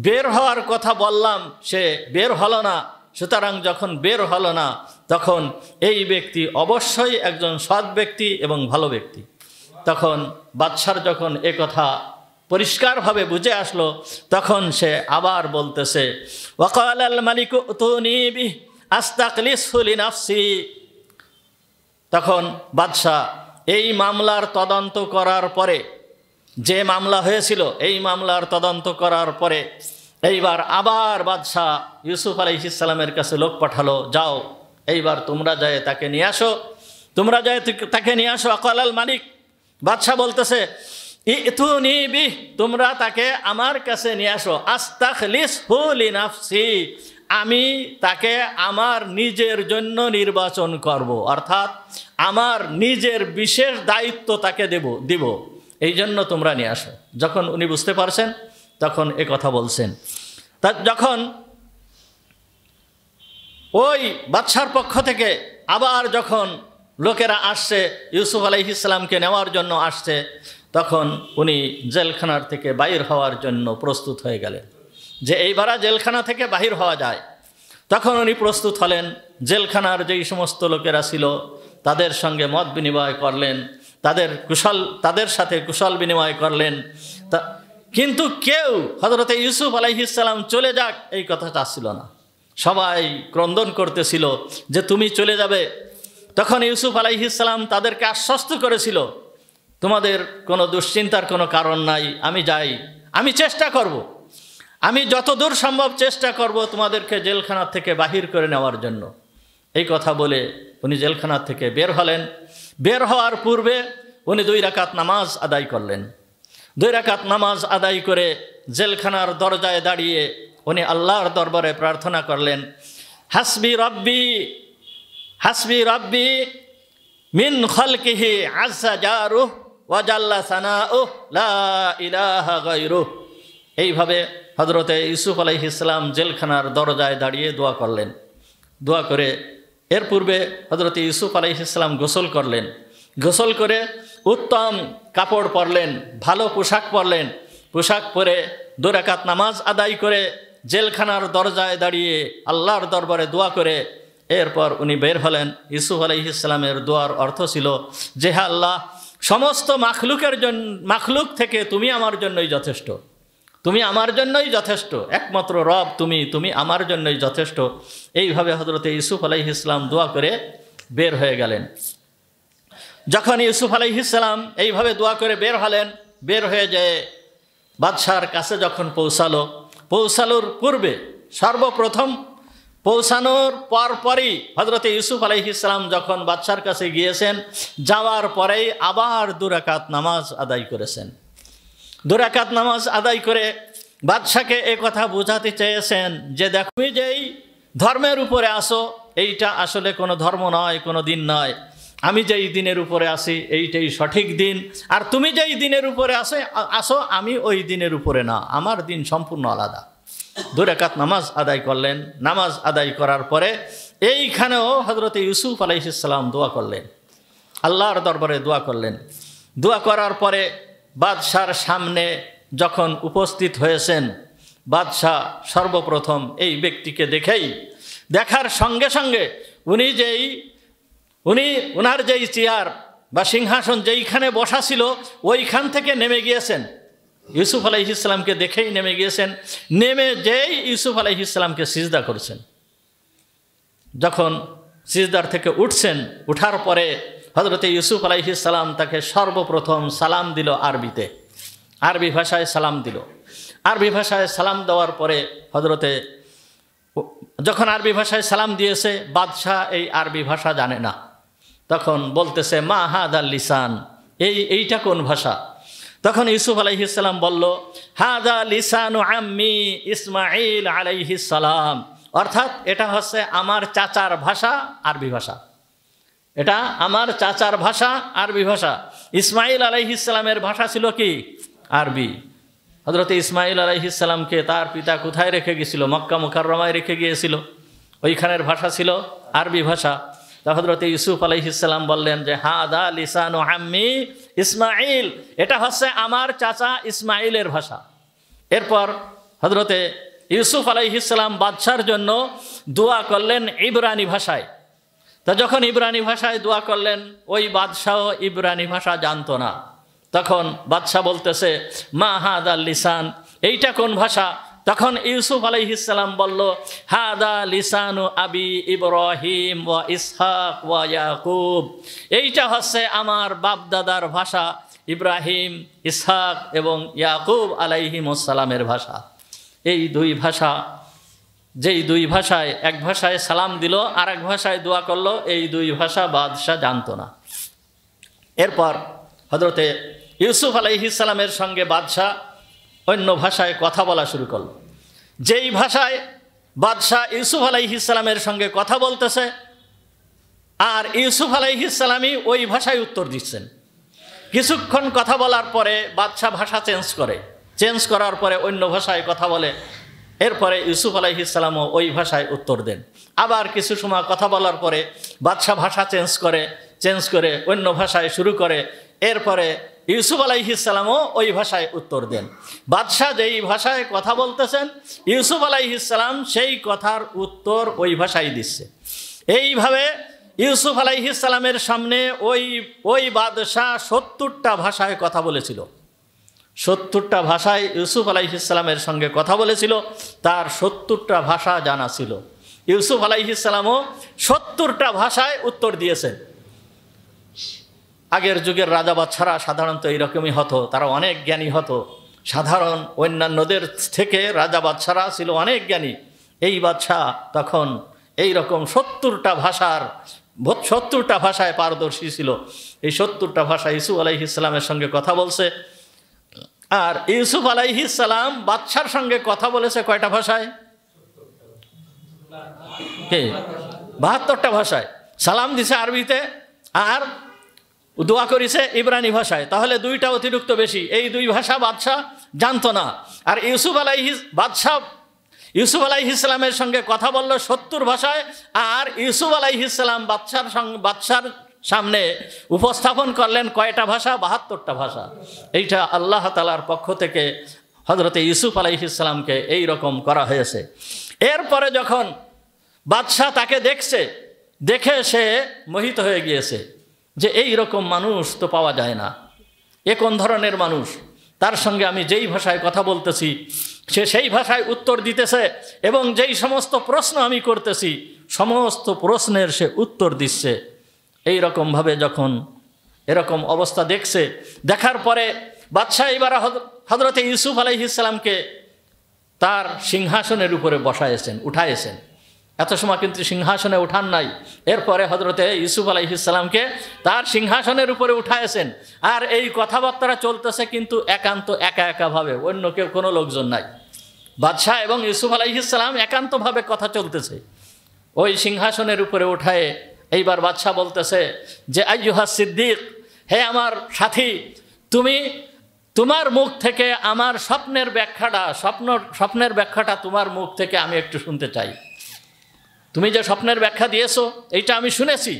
বের হওয়ার কথা বললাম, সে বের হলো না। সুতরাং যখন বের হলো না, তখন এই ব্যক্তি অবশ্যই একজন সৎ ব্যক্তি এবং ভালো ব্যক্তি। তখন বাদশার যখন এ কথা পরিষ্কারভাবে বুঝে আসলো, তখন সে আবার বলতেছে, ওয়াকালাল মালিকু উতুনি বিহি আস্তাকলিসহু লিনাফসি। তখন বাদশাহ এই মামলার তদন্ত করার পরে, যে মামলা হয়েছিল এই মামলার তদন্ত করার পরে এইবার আবার বাদশাহ ইউসুফ আলাইহিস সালামের কাছে লোক পাঠালো, যাও এইবার তোমরা যায় তাকে নিয়ে আসো, তোমরা যায় তাকে নিয়ে আসো। ওয়াকালাল মালিক, বাদশাহ বলতেছে, ইতুনি বিহি, তোমরা তাকে আমার কাছে নিয়ে আসো। আস্তাখলিসহু লিনাফসি, আমি তাকে আমার নিজের জন্য নির্বাচন করব, অর্থাৎ আমার নিজের বিশেষ দায়িত্ব তাকে দিব, এই জন্য তোমরা নিয়ে আসো। যখন উনি বুঝতে পারছেন তখন এ কথা বলছেন। তা যখন ওই বাদশার পক্ষ থেকে আবার যখন লোকেরা আসছে ইউসুফ আলাইহিস সালামকে নেওয়ার জন্য আসছে, তখন উনি জেলখানার থেকে বাহির হওয়ার জন্য প্রস্তুত হয়ে গেলেন, যে এইবার জেলখানা থেকে বাহির হওয়া যায়। তখন উনি প্রস্তুত হলেন। জেলখানার যেই সমস্ত লোকেরা ছিল তাদের সঙ্গে মত বিনিময় করলেন, তাদের সাথে কুশল বিনিময় করলেন। কিন্তু কেউ হযরতে ইউসুফ আলাইহিস সালাম চলে যাক এই কথা চাচ্ছিল না। সবাই ক্রন্দন করতেছিল যে তুমি চলে যাবে। তখন ইউসুফ আলাইহিস সালাম তাদেরকে আশ্বস্ত করেছিল, তোমাদের কোনো দুশ্চিন্তার কোনো কারণ নাই, আমি যাই, আমি চেষ্টা করব, আমি যতদূর সম্ভব চেষ্টা করব তোমাদেরকে জেলখানা থেকে বাহির করে নেওয়ার জন্য। এই কথা বলে উনি জেলখানা থেকে বের হলেন। বের হওয়ার পূর্বে উনি 2 রাকাত নামাজ আদায় করলেন। 2 রাকাত নামাজ আদায় করে জেলখানার দরজায় দাঁড়িয়ে উনি আল্লাহর দরবারে প্রার্থনা করলেন, হাসবি রব্বি মিন খালকিহি আযজা জারুহু ওয়া জাল্লা সানাউহু লা ইলাহা গায়রুহু। এইভাবে হযরতে ইউসুফ আলাইহিস সালাম জেলখানার দরজায় দাঁড়িয়ে দোয়া করলেন। দোয়া করে এর পূর্বে হযরতে ইউসুফ আলাইহিস সালাম গোসল করলেন। গোসল করে উত্তম কাপড় পরলেন, ভালো পোশাক পরলেন। পোশাক পরে 2 রাকাত নামাজ আদায় করে জেলখানার দরজায় দাঁড়িয়ে আল্লাহর দরবারে দোয়া করে এরপর উনি বের হলেন। ইউসুফ আলাইহিস সালামের দোয়ার অর্থ ছিল যে, হে আল্লাহ, সমস্ত মাখলুক থেকে তুমি আমার জন্যই যথেষ্ট, তুমি আমার জন্যই যথেষ্ট, একমাত্র রব তুমি আমার জন্যই যথেষ্ট। এইভাবে হযরতে ইউসুফ আলাইহিস সালাম দোয়া করে বের হয়ে গেলেন। যখন ইউসুফ আলাইহিস সালাম এইভাবে দোয়া করে বের হলেন, বের হয়ে যায় বাদশার কাছে যখন পৌঁছানোর পূর্বে সর্বপ্রথম পৌঁছানোর পরপরই হযরতে ইউসুফ আলাইহিস সালাম যখন বাদশার কাছে গিয়েছেন, যাওয়ার পরেই আবার 2 রাকাত নামাজ আদায় করেছেন। 2 রাকাত নামাজ আদায় করে বাদশাকে এ কথা বোঝাতে চেয়েছেন যে, দেখো তুমি যেই ধর্মের উপরে আসো এইটা আসলে কোনো ধর্ম নয়, কোনো দিন নয়। আমি যেই দিনের উপরে আসি এইটাই সঠিক দিন, আর তুমি যেই দিনের উপরে আসো আমি ওই দিনের উপরে না, আমার দিন সম্পূর্ণ আলাদা। 2 রাকাত নামাজ আদায় করলেন। নামাজ আদায় করার পরে এইখানেও হযরতে ইউসুফ আলাইহিস সালাম দোয়া করলেন, আল্লাহর দরবারে দোয়া করলেন। দোয়া করার পরে বাদশার সামনে যখন উপস্থিত হয়েছেন, বাদশাহ সর্বপ্রথম এই ব্যক্তিকে দেখার সঙ্গে সঙ্গে ওনার যেই চেয়ার বা সিংহাসন যেইখানে বসা ছিল ওইখান থেকে নেমে গিয়েছেন, ইউসুফ আলাইহিস সালামকে দেখেই নেমে গিয়েছেন। নেমে যেই ইউসুফ আলাইহিস সালামকে সিজদা করেছেন। যখন সিজদার থেকে উঠছেন, উঠার পরে হযরতে ইউসুফ আলাইহিস সালাম তাকে সর্বপ্রথম সালাম দিল আরবিতে, আরবি ভাষায় সালাম দিল। আরবি ভাষায় সালাম দেওয়ার পরে যখন আরবি ভাষায় সালাম দিয়েছে, বাদশাহ এই আরবি ভাষা জানে না, তখন বলতেছে মা হাদাল লিসান, এইটা কোন ভাষা? তখন ইউসুফ আলাইহিস সালাম বলল হাদা লিসানু আম্মি ইসমাঈল আলাইহিস সালাম, অর্থাৎ এটা হচ্ছে আমার চাচার ভাষা, আরবি ভাষা। এটা আমার চাচার ভাষা, আরবি ভাষা। ইসমাঈল আলাইহিস সালামের ভাষা ছিল কি? আরবি। হযরত ইসমাঈল আলাইহিস সালামকে তার পিতা কোথায় রেখে গিয়েছিল? মক্কা মুকাররমায় রেখে গিয়েছিল, ওইখানের ভাষা ছিল আরবি ভাষা। তা হযরত ইউসুফ আলাইহিস সালাম বললেন যে হাদা লিসানু আম্মি ইসমাঈল, এটা হচ্ছে আমার চাচা ইসমাঈলের ভাষা। এরপর হযরতে ইউসুফ আলাইহিস সালাম বাদশার জন্য দোয়া করলেন ইব্রানি ভাষায়। তা যখন ইব্রানি ভাষায় দোয়া করলেন, ওই বাদশাহ ইব্রানি ভাষা জানতো না। তখন বাদশাহ বলতেছে মা হাদাল লিসান, এইটা কোন ভাষা? তখন ইউসুফ আলাইহিস সালাম বলল হাদা লিসানু আবি ইব্রাহিম ওয়া ইসহাক ওয়া ইয়াকুব, এইটা হচ্ছে আমার বাপ দাদার ভাষা, ইব্রাহিম, ইসহাক এবং ইয়াকুব আলাইহিমুস সালামের ভাষা। এই দুই ভাষা, যেই দুই ভাষায়, এক ভাষায় সালাম দিল আর এক ভাষায় দোয়া করলো, এই দুই ভাষা বাদশাহ জানতো না। এরপর হযরতে ইউসুফ আলাইহিস সালামের সঙ্গে বাদশাহ অন্য ভাষায় কথা বলা শুরু করলো। যেই ভাষায় বাদশাহ ইউসুফ আলাইহিস সালামের সঙ্গে কথা বলতেছে আর ইউসুফ আলাইহিস সালামই ওই ভাষায় উত্তর দিচ্ছেন। কিছুক্ষণ কথা বলার পরে বাদশাহ ভাষা চেঞ্জ করার পরে অন্য ভাষায় কথা বলে। এরপরে ইউসুফ আলাইহিস সালামও ওই ভাষায় উত্তর দেন। আবার কিছু সময় কথা বলার পরে বাদশাহ ভাষা চেঞ্জ করে অন্য ভাষায় শুরু করে। এরপরে ইউসুফ আলাইহিস সালামও ওই ভাষায় উত্তর দেন। বাদশাহ যেই ভাষায় কথা বলতেছেন, ইউসুফ আলাইহিস সালাম সেই কথার উত্তর ওই ভাষায় দিচ্ছে। এইভাবে ইউসুফ আলাইহিস সালামের সামনে ওই বাদশাহ 70টা ভাষায় কথা বলেছিল। 70টা ভাষায় ইউসুফ আলাইহিস সালামের সঙ্গে কথা বলেছিল, তার 70টা ভাষা জানা ছিল। ইউসুফ আলাইহিস সালামও 70টা ভাষায় উত্তর দিয়েছেন। আগের যুগের রাজা বাদশারা সাধারণত এইরকমই হতো, তারা অনেক জ্ঞানী হতো। সাধারণ অন্যান্যদের থেকে রাজা বাদশারা ছিল অনেক জ্ঞানী। এই বাদশাহ তখন এই রকম 70টা ভাষায় পারদর্শী ছিল। এই 70টা ভাষা ইউসুফ আলাইহিস সালামের সঙ্গে কথা বলছে। আর ইউসুফ আলাইহিস সালাম বাদশার সঙ্গে কথা বলেছে কয়টা ভাষায়? 72টা ভাষায়। সালাম দিছে আরবিতে আর দোয়া করেছে ইব্রানি ভাষায়। তাহলে দুইটা অতিরিক্ত বেশি, এই দুই ভাষা বাদশাহ জানতো না। আর ইউসুফ আলাইহিস সালামের সঙ্গে কথা বলল 70 ভাষায়। আর ইউসুফ আলাইহিস সালাম বাদশার সামনে উপস্থাপন করলেন কয়টা ভাষা? 72টা ভাষা। এইটা আল্লাহ তাআলার পক্ষ থেকে হযরতে ইউসুফ আলাইহিস সালামকে এই রকম করা হয়েছে। এরপরে যখন বাদশাহ তাকে দেখে সে মোহিত হয়ে গিয়েছে যে এই রকম মানুষ তো পাওয়া যায় না, এ কোন ধরনের মানুষ? তার সঙ্গে আমি যেই ভাষায় কথা বলতেছি সে সেই ভাষায় উত্তর দিতেছে এবং যেই সমস্ত প্রশ্ন আমি করতেছি সমস্ত প্রশ্নের সে উত্তর দিচ্ছে। এই রকমভাবে যখন এরকম অবস্থা দেখার পরে বাদশাহ এবার হযরতে ইউসুফ আলাইহিস সালামকে তার সিংহাসনের উপরে উঠাইছেন। এত সময় কিন্তু সিংহাসনে উঠান নাই। এরপরে হযরতে ইউসুফ আলাইহিস সালামকে তার সিংহাসনের উপরে উঠাইছেন। আর এই কথাবার্তা চলতেছে কিন্তু একান্ত একাভাবে, অন্য কেউ কোনো লোকজন নাই। বাদশাহ এবং ইউসুফ আলাইহিস সালাম একান্তভাবে কথা চলতেছে। ওই সিংহাসনের উপরে উঠায় এইবার বাদশাহ বলতেছে যে আইয়ুহাস সিদ্দিক, হে আমার সাথী, তোমার মুখ থেকে আমার স্বপ্নের ব্যাখ্যাটা তোমার মুখ থেকে আমি একটু শুনতে চাই। তুমি যে স্বপ্নের ব্যাখ্যা দিয়েছো এইটা আমি শুনেছি,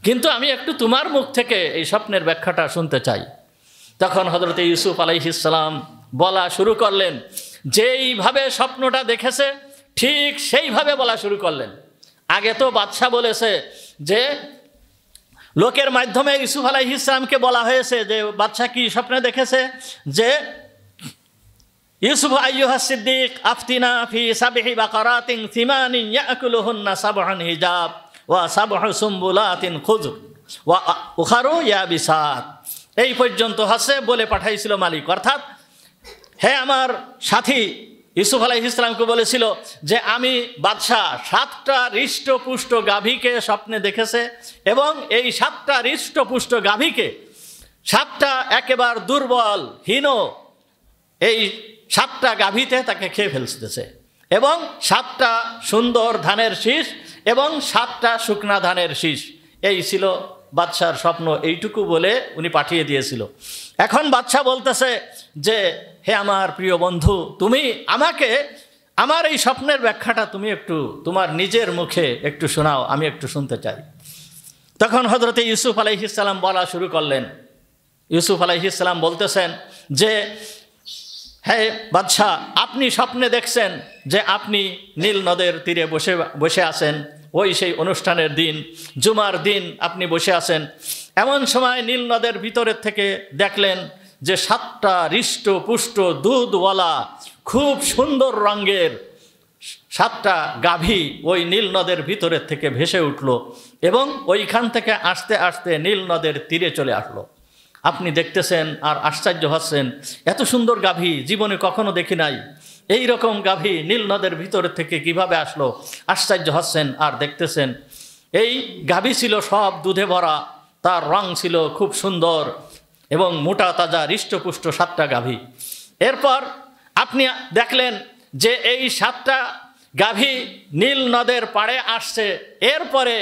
কিন্তু আমি একটু তোমার মুখ থেকে এই স্বপ্নের ব্যাখ্যাটা শুনতে চাই। তখন হযরতে ইউসুফ আলাইহিস সালাম বলা শুরু করলেন, যেইভাবে স্বপ্নটা দেখেছে ঠিক সেইভাবে বলা শুরু করলেন। আগে তো বাদশাহ বলেছে যে লোকের মাধ্যমে ইউসুফ আলাইহিস সালামকে বলা হয়েছে যে বাদশা কি স্বপ্নে দেখেছে যে ইউসুফ আইয়ুহা সিদ্দিক আফতিনা ফি সাবহি বাকারাতিন সিমানিন ইয়াকুলুহুন্না সাবহুন হিজাব ওয়া সাবহু সুম্বুলাতিন খুজর ওয়া উখারু ইয়াবিসাত। এই পর্যন্ত হাসে বলে পাঠাইছিল মালিক, অর্থাৎ হে আমার সাথী ইউসুফ আলাইহিস সালামকে বলেছিল যে আমি বাদশাহ 7টা হৃষ্টপুষ্ট গাভীকে স্বপ্নে দেখেছে এবং এই 7টা হৃষ্টপুষ্ট গাভীকে 7টা একেবারে দুর্বল হীন এই 7টা গাভীতে তাকে খেয়ে ফেলতেছে এবং 7টা সুন্দর ধানের শীষ এবং 7টা শুকনা ধানের শীষ। এই ছিল বাদশার স্বপ্ন, এইটুকু বলে উনি পাঠিয়ে দিয়েছিল। এখন বাদশা বলতেছে যে হে আমার প্রিয় বন্ধু, তুমি আমাকে আমার এই স্বপ্নের ব্যাখ্যাটা তুমি একটু তোমার নিজের মুখে একটু শোনাও, আমি একটু শুনতে চাই। তখন হযরতে ইউসুফ আলাইহিস সালাম বলা শুরু করলেন। ইউসুফ আলাইহিস সালাম বলতেছেন যে হে বাদশাহ, আপনি স্বপ্নে দেখছেন যে আপনি নীল নদের তীরে বসে আছেন, ওই সেই অনুষ্ঠানের দিন, জুমার দিন আপনি বসে আছেন। এমন সময় নীল নদের ভিতরের থেকে দেখলেন যে 7টা হৃষ্টপুষ্ট দুধওয়ালা খুব সুন্দর রঙের 7টা গাভী ওই নীল নদের ভিতরের থেকে ভেসে উঠল এবং ওইখান থেকে আস্তে আস্তে নীল নদের তীরে চলে আসলো। আপনি দেখতেছেন আর আশ্চর্য হচ্ছেন, এত সুন্দর গাভী জীবনে কখনো দেখি নাই, এই রকম গাভী নীল নদের ভিতরের থেকে কিভাবে আসলো, আশ্চর্য হচ্ছেন আর দেখতেছেন। এই গাভী ছিল সব দুধে ভরা, তার রং ছিল খুব সুন্দর এবং মোটা তাজা হৃষ্টপুষ্ট 7টা গাভী। এরপর আপনি দেখলেন যে এই 7টা গাভী নীল নদের পাড়ে আসছে, এরপরে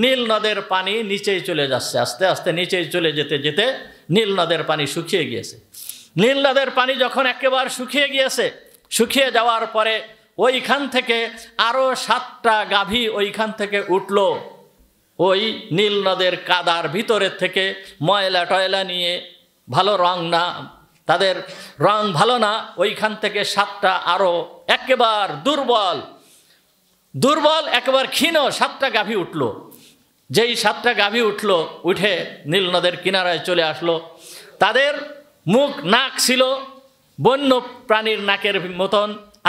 নীল নদের পানি নিচেই চলে যাচ্ছে, আস্তে আস্তে নিচেই চলে যেতে যেতে নীল নদের পানি শুকিয়ে গিয়েছে। নীল নদের পানি যখন একেবারে শুকিয়ে গিয়েছে, শুকিয়ে যাওয়ার পরে ওইখান থেকে আরও 7টা গাভী ওইখান থেকে উঠল, ওই নীল নদের কাদার ভিতরের থেকে ময়লা টয়লা নিয়ে, ভালো রং না, তাদের রং ভালো না, ওইখান থেকে 7টা আরও একেবারে দুর্বল একেবারে ক্ষীণ 7টা গাভী উঠল। যেই 7টা গাভী উঠল, উঠে নীল নদের কিনারায় চলে আসলো। তাদের মুখ নাক ছিল বন্য প্রাণীর নাকের মতন,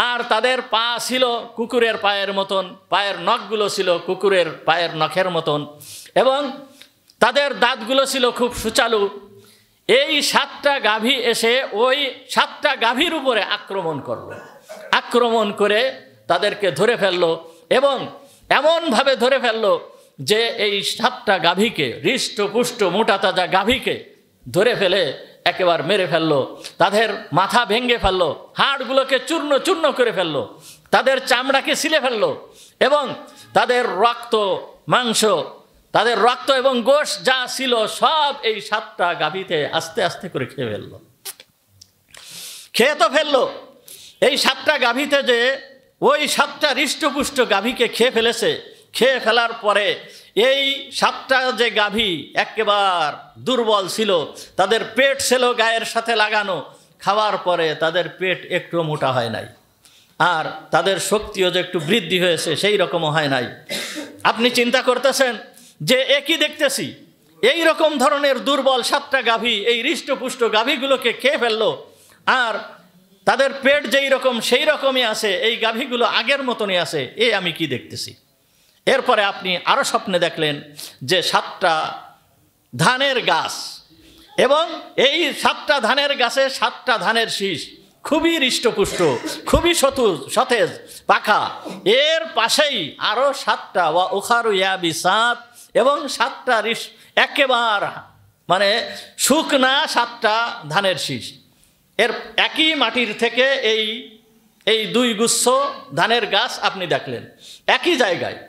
আর তাদের পা ছিল কুকুরের পায়ের মতন, পায়ের নখগুলো ছিল কুকুরের পায়ের নখের মতন এবং তাদের দাঁতগুলো ছিল খুব সুচালু। এই 7টা গাভী এসে ওই 7টা গাভীর উপরে আক্রমণ করলো, আক্রমণ করে তাদেরকে ধরে ফেললো এবং এমনভাবে ধরে ফেললো যে এই 7টা গাভীকে, হৃষ্টপুষ্ট মোটা তাজা গাভীকে ধরে ফেলে একেবারে মেরে ফেললো, তাদের মাথা ভেঙে ফেললো, হাড়গুলোকে চূর্ণ চূর্ণ করে ফেললো, তাদের চামড়াকে ছিলে ফেললো এবং তাদের রক্ত মাংস, তাদের রক্ত এবং গোশ যা ছিল সব এই 7টা গাভীতে আস্তে আস্তে করে খেয়ে ফেললো। খেয়ে তো ফেললো, এই 7টা গাভীতে যে ওই 7টা হৃষ্টপুষ্ট গাভীকে খেয়ে ফেলেছে, খেয়ে ফেলার পরে এই 7টা যে গাভী একেবারে দুর্বল ছিল, তাদের পেট ছিল গায়ের সাথে লাগানো, খাওয়ার পরে তাদের পেট একটু মোটা হয় নাই, আর তাদের শক্তিও যে একটু বৃদ্ধি হয়েছে সেই রকমও হয় নাই। আপনি চিন্তা করতেছেন যে একই দেখতেছি, এই রকম ধরনের দুর্বল 7টা গাভী এই হৃষ্টপুষ্ট গাভীগুলোকে খেয়ে ফেললো, আর তাদের পেট যেই রকম সেই রকমই আছে, এই গাভীগুলো আগের মতনই আছে, আমি কি দেখতেছি। এরপরে আপনি আরও স্বপ্নে দেখলেন যে 7টা ধানের গাছ এবং এই 7টা ধানের গাছে 7টা ধানের শীষ, খুবই হৃষ্টপুষ্ট, খুবই সতেজ পাখা। এর পাশেই আরও 7টা ওয়া উখারু ইয়াবিসাত এবং 7টা একেবারে মানে শুকনা 7টা ধানের শীষ। এর একই মাটির থেকে এই 2 গুচ্ছ ধানের গাছ আপনি দেখলেন একই জায়গায়।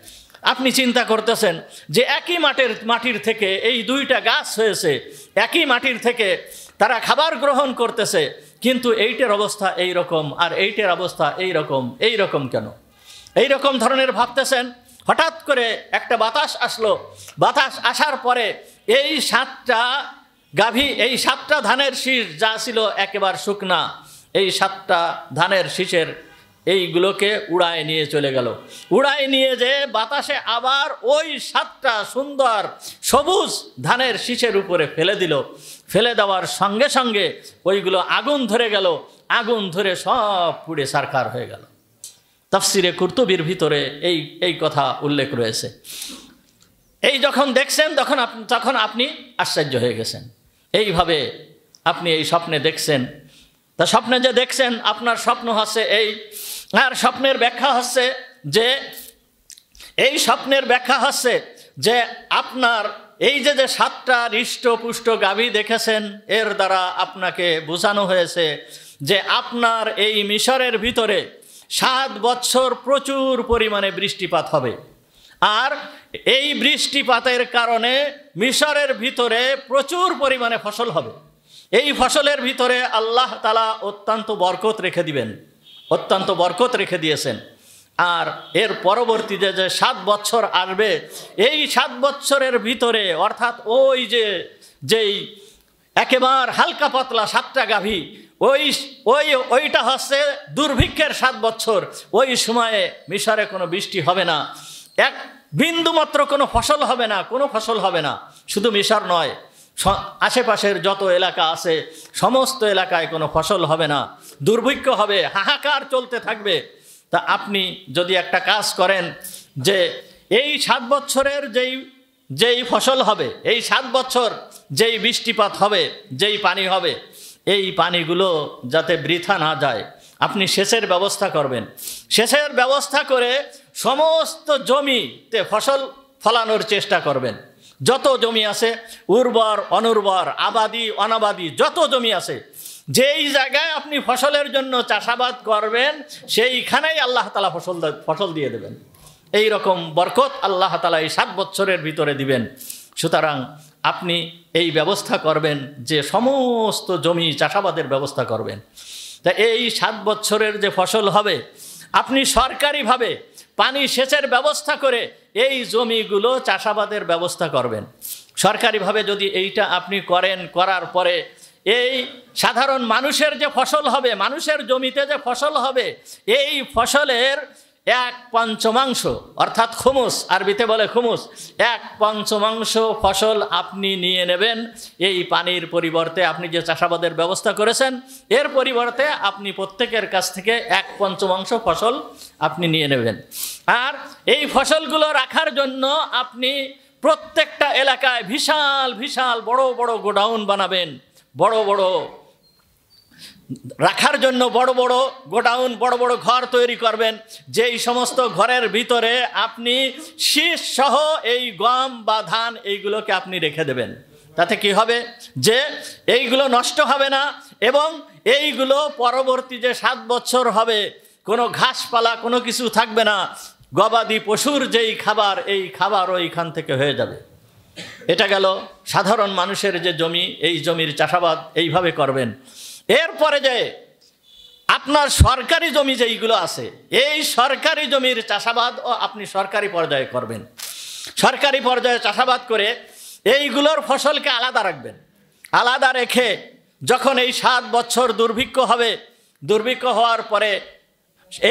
আপনি চিন্তা করতেছেন যে একই মাটির থেকে এই 2টা গাছ হয়েছে, একই মাটির থেকে তারা খাবার গ্রহণ করতেছে, কিন্তু এইটার অবস্থা এই রকম আর এইটার অবস্থা এই রকম কেন? এই রকম ধরনের ভাবতেছেন। হঠাৎ করে একটা বাতাস আসলো, বাতাস আসার পরে এই 7টা গাভী, এই 7টা ধানের শীষ যা ছিল একেবারে শুকনা, এই 7টা ধানের শীষের এইগুলোকে উড়ায় নিয়ে চলে গেল। উড়ায় নিয়ে যে বাতাসে আবার ওই 7টা সুন্দর সবুজ ধানের শীষের উপরে ফেলে দিল। ফেলে দেওয়ার সঙ্গে সঙ্গে ওইগুলো আগুন ধরে গেল, আগুন ধরে সব পুড়ে ছারখার হয়ে গেল। তাফসিরে কুরতুবির ভিতরে এই কথা উল্লেখ রয়েছে। এই যখন দেখছেন তখন আপনি আশ্চর্য হয়ে গেছেন। এইভাবে আপনি এই স্বপ্নে দেখছেন। তা স্বপ্নে যে দেখছেন, আপনার স্বপ্ন হচ্ছে এই, আর স্বপ্নের ব্যাখ্যা হচ্ছে যে এই স্বপ্নের ব্যাখ্যা হচ্ছে যে আপনার এই যে 7টা হৃষ্টপুষ্ট গাভী দেখেছেন, এর দ্বারা আপনাকে বোঝানো হয়েছে যে আপনার এই মিশরের ভিতরে 7 বছর প্রচুর পরিমাণে বৃষ্টিপাত হবে। আর এই বৃষ্টিপাতের কারণে মিশরের ভিতরে প্রচুর পরিমাণে ফসল হবে। এই ফসলের ভিতরে আল্লাহ তাআলা অত্যন্ত বরকত রেখে দিবেন, অত্যন্ত বরকত রেখে দিয়েছেন। আর এর পরবর্তীতে যে 7 বছর আসবে, এই 7 বছরের ভিতরে অর্থাৎ যেই একেবারে হালকা পাতলা 7টা গাভী, ওইটা হচ্ছে দুর্ভিক্ষের 7 বছর। ওই সময়ে মিশরে কোনো বৃষ্টি হবে না, এক বিন্দু মাত্র কোনো ফসল হবে না, কোনো ফসল হবে না। শুধু মিশর নয়, আশেপাশের যত এলাকা আছে সমস্ত এলাকায় কোনো ফসল হবে না, দুর্ভিক্ষ হবে, হাহাকার চলতে থাকবে। তা আপনি যদি একটা কাজ করেন যে এই 7 বছরের যেই ফসল হবে, এই 7 বছর যেই বৃষ্টিপাত হবে, যেই পানি হবে, এই পানিগুলো যাতে বৃথা না যায়, আপনি সেচের ব্যবস্থা করবেন। সেচের ব্যবস্থা করে সমস্ত জমিতে ফসল ফলানোর চেষ্টা করবেন। যত জমি আছে, উর্বর অনুর্বর, আবাদি অনাবাদি, যত জমি আছে, যেই জায়গায় আপনি ফসলের জন্য চাষাবাদ করবেন সেইখানেই আল্লাহ তাআলা ফসল দিয়ে দেবেন। এই রকম বরকত আল্লাহ তাআলা এই 7 বছরের ভিতরে দিবেন। সুতরাং আপনি এই ব্যবস্থা করবেন যে সমস্ত জমি চাষাবাদের ব্যবস্থা করবেন। তা এই 7 বছরের যে ফসল হবে, আপনি সরকারিভাবে পানি সেচের ব্যবস্থা করে এই জমিগুলো চাষাবাদের ব্যবস্থা করবেন। সরকারিভাবে যদি এইটা আপনি করেন, করার পরে এই সাধারণ মানুষের যে ফসল হবে, মানুষের জমিতে যে ফসল হবে, এই ফসলের 1/5 অর্থাৎ খুমুস, আরবিতে বলে খুমুস, 1/5 ফসল আপনি নিয়ে নেবেন। এই পানির পরিবর্তে আপনি যে চাষাবাদের ব্যবস্থা করেছেন, এর পরিবর্তে আপনি প্রত্যেকের কাছ থেকে 1/5 ফসল আপনি নিয়ে নেবেন। আর এই ফসলগুলো রাখার জন্য আপনি প্রত্যেকটা এলাকায় বিশাল বিশাল বড় বড় গোডাউন বানাবেন, বড় বড় রাখার জন্য বড় বড় গোডাউন, বড় বড় ঘর তৈরি করবেন। যেই সমস্ত ঘরের ভিতরে আপনি শীষ সহ এই গম বা ধান এইগুলোকে আপনি রেখে দেবেন। তাতে কি হবে যে এইগুলো নষ্ট হবে না, এবং এইগুলো পরবর্তী যে 7 বছর হবে কোনো ঘাসপালা কোনো কিছু থাকবে না। গবাদি পশুর যেই খাবার, এই খাবার ওইখান থেকে হয়ে যাবে। এটা গেল সাধারণ মানুষের যে জমি, এই জমির চাষাবাদ এইভাবে করবেন। এরপরে যে আপনার সরকারি জমি যেইগুলো আছে, এই সরকারি জমির চাষাবাদও আপনি সরকারি পর্যায়ে করবেন। সরকারি পর্যায়ে চাষাবাদ করে এইগুলোর ফসলকে আলাদা রাখবেন। আলাদা রেখে যখন এই 7 বছর দুর্ভিক্ষ হবে, দুর্ভিক্ষ হওয়ার পরে